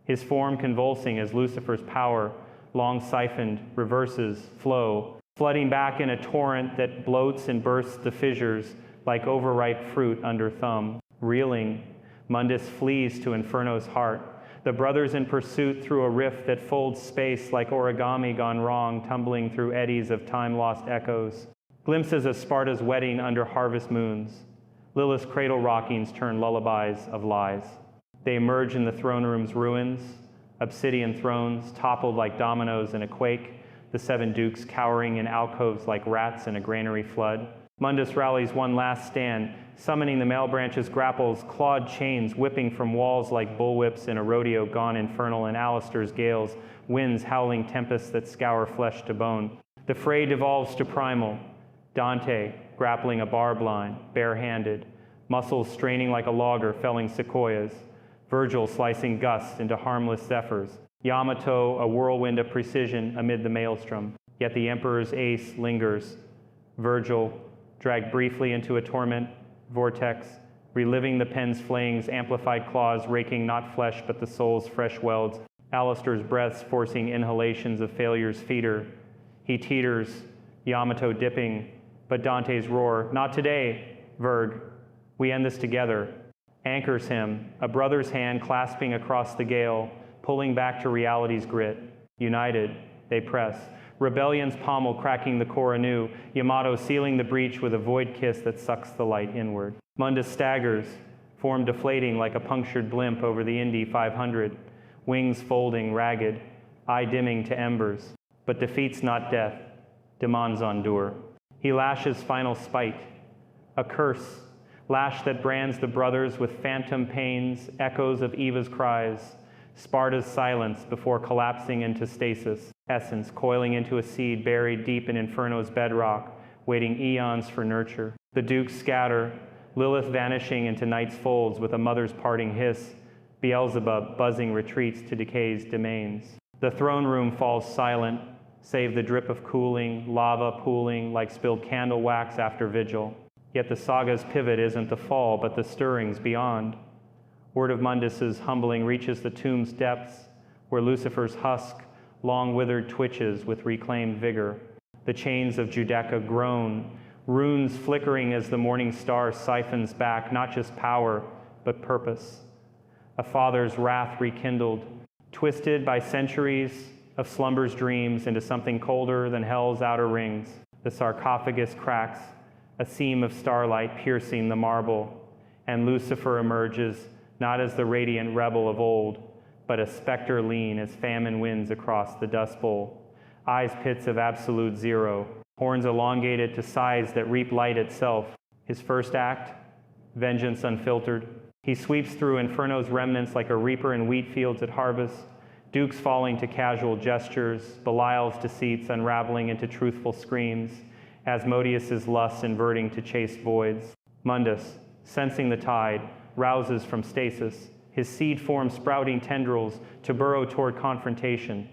his form convulsing as Lucifer's power, long siphoned, reverses, flow, flooding back in a torrent that bloats and bursts the fissures like overripe fruit under thumb. Reeling, Mundus flees to Inferno's heart. The brothers in pursuit through a rift that folds space like origami gone wrong, tumbling through eddies of time-lost echoes. Glimpses of Sparta's wedding under harvest moons. Lilith's cradle rockings turn lullabies of lies. They emerge in the throne room's ruins, obsidian thrones toppled like dominoes in a quake, the 7 dukes cowering in alcoves like rats in a granary flood. Mundus rallies one last stand, summoning the male branch's grapples, clawed chains whipping from walls like bullwhips in a rodeo gone infernal in Alistair's gales, winds howling tempests that scour flesh to bone. The fray devolves to primal. Dante grappling a barb line, barehanded, muscles straining like a logger felling sequoias. Virgil slicing gusts into harmless zephyrs. Yamato a whirlwind of precision amid the maelstrom. Yet the Emperor's ace lingers. Virgil dragged briefly into a torment vortex, reliving the pen's flayings, amplified claws raking not flesh but the soul's fresh welds. Alistair's breaths forcing inhalations of failure's feeder. He teeters, Yamato dipping, but Dante's roar, "Not today, Virg. We end this together," anchors him, a brother's hand clasping across the gale, pulling back to reality's grit. United, they press. Rebellion's pommel cracking the core anew, Yamato sealing the breach with a void kiss that sucks the light inward. Mundus staggers, form deflating like a punctured blimp over the Indy 500, wings folding ragged, eye dimming to embers. But defeat's not death, demands endure. He lashes final spite, a curse, lash that brands the brothers with phantom pains, echoes of Eva's cries, Sparta's silence before collapsing into stasis, essence coiling into a seed buried deep in Inferno's bedrock, waiting eons for nurture. The dukes scatter, Lilith vanishing into night's folds with a mother's parting hiss, Beelzebub buzzing retreats to decay's domains. The throne room falls silent, save the drip of cooling, lava pooling like spilled candle wax after vigil. Yet the saga's pivot isn't the fall, but the stirrings beyond. Word of Mundus's humbling reaches the tomb's depths, where Lucifer's husk, long withered, twitches with reclaimed vigor. The chains of Judeca groan, runes flickering as the morning star siphons back not just power, but purpose. a father's wrath rekindled, twisted by centuries of slumber's dreams into something colder than hell's outer rings. The sarcophagus cracks, a seam of starlight piercing the marble, and Lucifer emerges not as the radiant rebel of old, but a specter lean as famine winds across the dust bowl. Eyes pits of absolute zero, horns elongated to size that reap light itself. His first act, vengeance unfiltered. He sweeps through Inferno's remnants like a reaper in wheat fields at harvest, dukes falling to casual gestures, Belial's deceits unraveling into truthful screams, Asmodeus's lusts inverting to chaste voids. Mundus, sensing the tide, rouses from stasis, his seed forms sprouting tendrils to burrow toward confrontation.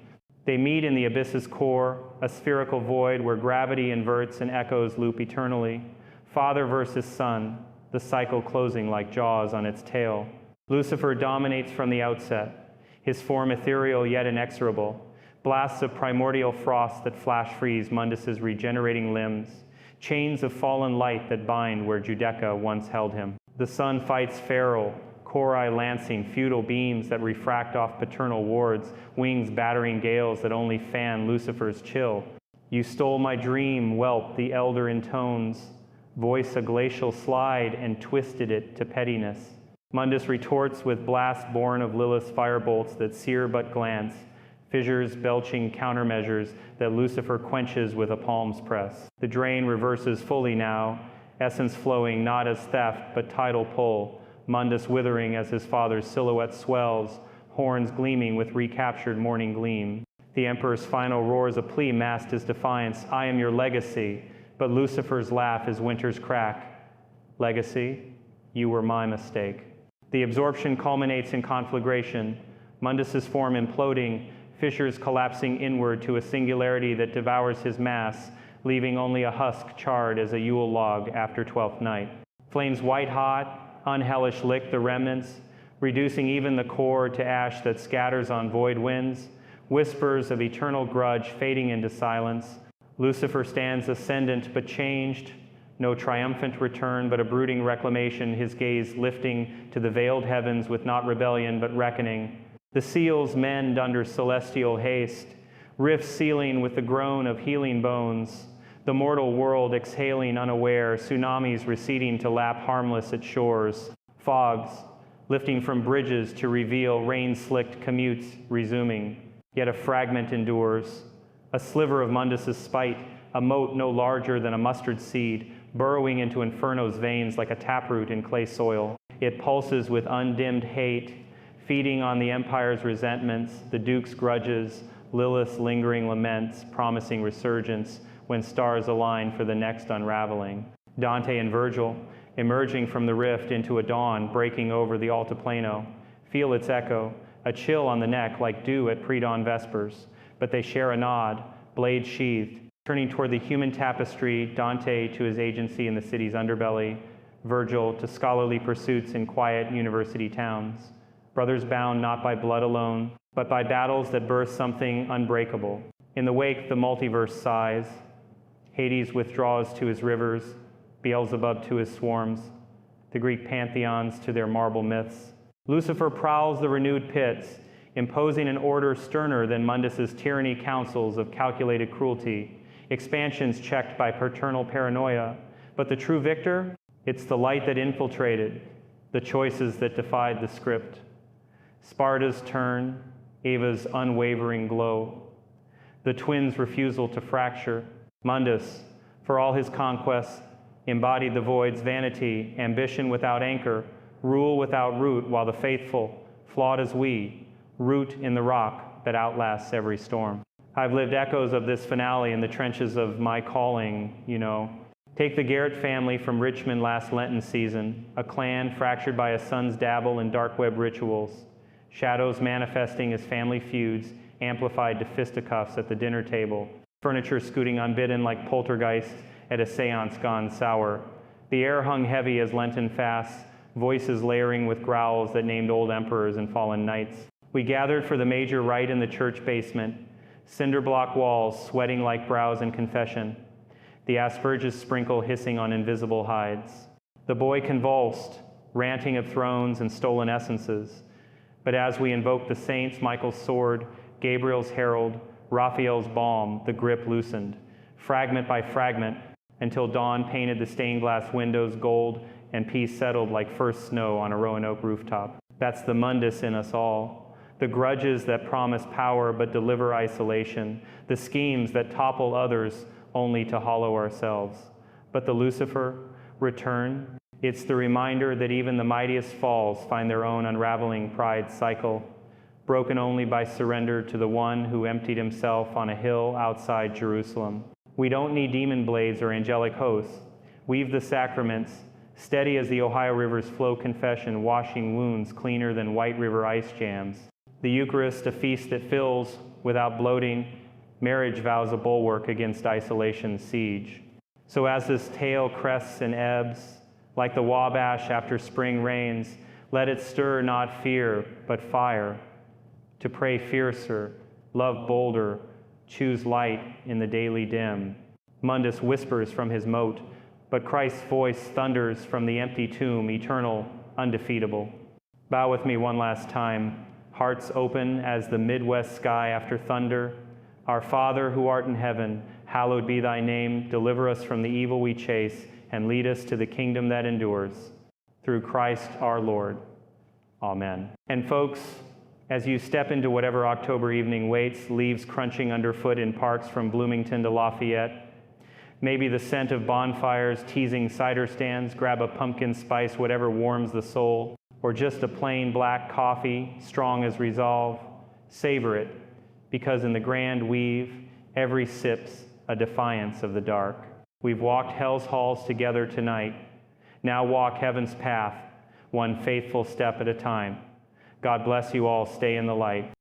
They meet in the abyss's core, a spherical void where gravity inverts and echoes loop eternally. Father versus son, the cycle closing like jaws on its tail. Lucifer dominates from the outset, his form ethereal yet inexorable. Blasts of primordial frost that flash freeze Mundus's regenerating limbs. Chains of fallen light that bind where Judeca once held him. The sun fights feral, cori lancing futile beams that refract off paternal wards, wings battering gales that only fan Lucifer's chill. You stole my dream, whelp, the elder intones, voice a glacial slide and twisted it to pettiness. Mundus retorts with blast born of Lilith's firebolts that sear but glance, fissures belching countermeasures that Lucifer quenches with a palm's press. The drain reverses fully now, essence flowing not as theft but tidal pull, Mundus withering as his father's silhouette swells, horns gleaming with recaptured morning gleam. The Emperor's final roars a plea masked as defiance, I am your legacy, but Lucifer's laugh is winter's crack. Legacy, you were my mistake. The absorption culminates in conflagration, Mundus's form imploding, fissures collapsing inward to a singularity that devours his mass, leaving only a husk charred as a Yule log after 12th night. Flames white-hot, unhellish lick the remnants, reducing even the core to ash that scatters on void winds, whispers of eternal grudge fading into silence. Lucifer stands ascendant but changed, no triumphant return but a brooding reclamation, his gaze lifting to the veiled heavens with not rebellion but reckoning. The seals mend under celestial haste, rifts sealing with the groan of healing bones, the mortal world exhaling unaware, tsunamis receding to lap harmless at shores, fogs lifting from bridges to reveal rain-slicked commutes resuming. Yet a fragment endures, a sliver of Mundus's spite, a mote no larger than a mustard seed, burrowing into Inferno's veins like a taproot in clay soil. It pulses with undimmed hate, feeding on the Empire's resentments, the Duke's grudges, Lilith's lingering laments, promising resurgence when stars align for the next unraveling. Dante and Virgil, emerging from the rift into a dawn breaking over the altiplano, feel its echo, a chill on the neck like dew at pre-dawn vespers, but they share a nod, blade sheathed, turning toward the human tapestry, Dante to his agency in the city's underbelly, Virgil to scholarly pursuits in quiet university towns. Brothers bound not by blood alone, but by battles that birth something unbreakable. In the wake, the multiverse sighs. Hades withdraws to his rivers, Beelzebub to his swarms, the Greek pantheons to their marble myths. Lucifer prowls the renewed pits, imposing an order sterner than Mundus's tyranny councils of calculated cruelty, expansions checked by paternal paranoia. But the true victor? It's the light that infiltrated, the choices that defied the script. Sparta's turn, Ava's unwavering glow, the twins' refusal to fracture. Mundus, for all his conquests, embodied the void's vanity, ambition without anchor, rule without root, while the faithful, flawed as we, root in the rock that outlasts every storm. I've lived echoes of this finale in the trenches of my calling, Take the Garrett family from Richmond last Lenten season, a clan fractured by a son's dabble in dark web rituals, shadows manifesting as family feuds, amplified to fisticuffs at the dinner table, furniture scooting unbidden like poltergeists at a seance gone sour. The air hung heavy as Lenten fasts, voices layering with growls that named old emperors and fallen knights. We gathered for the major rite in the church basement, cinder block walls sweating like brows in confession, the asperges sprinkle hissing on invisible hides. The boy convulsed, ranting of thrones and stolen essences, But as we invoke the saints, Michael's sword, Gabriel's herald, Raphael's balm, the grip loosened, fragment by fragment, until dawn painted the stained glass windows gold and peace settled like first snow on a Roanoke rooftop. That's the Mundus in us all. The grudges that promise power but deliver isolation. The schemes that topple others only to hollow ourselves. But the Lucifer, return. It's the reminder that even the mightiest falls find their own unraveling pride cycle, broken only by surrender to the one who emptied himself on a hill outside Jerusalem. We don't need demon blades or angelic hosts. Weave the sacraments, steady as the Ohio River's flow confession, washing wounds cleaner than White River ice jams. The Eucharist, a feast that fills without bloating. Marriage vows a bulwark against isolation's siege. So as this tale crests and ebbs, like the Wabash after spring rains, let it stir not fear, but fire. To pray fiercer, love bolder, choose light in the daily dim. Mundus whispers from his moat, but Christ's voice thunders from the empty tomb, eternal, undefeatable. Bow with me one last time, hearts open as the Midwest sky after thunder. Our Father who art in heaven, hallowed be thy name. Deliver us from the evil we chase, and lead us to the kingdom that endures. Through Christ our Lord. Amen. And folks, as you step into whatever October evening waits, leaves crunching underfoot in parks from Bloomington to Lafayette, maybe the scent of bonfires, teasing cider stands, grab a pumpkin spice, whatever warms the soul, or just a plain black coffee, strong as resolve, savor it, because in the grand weave, every sip's a defiance of the dark. We've walked hell's halls together tonight. Now walk heaven's path, one faithful step at a time. God bless you all. Stay in the light.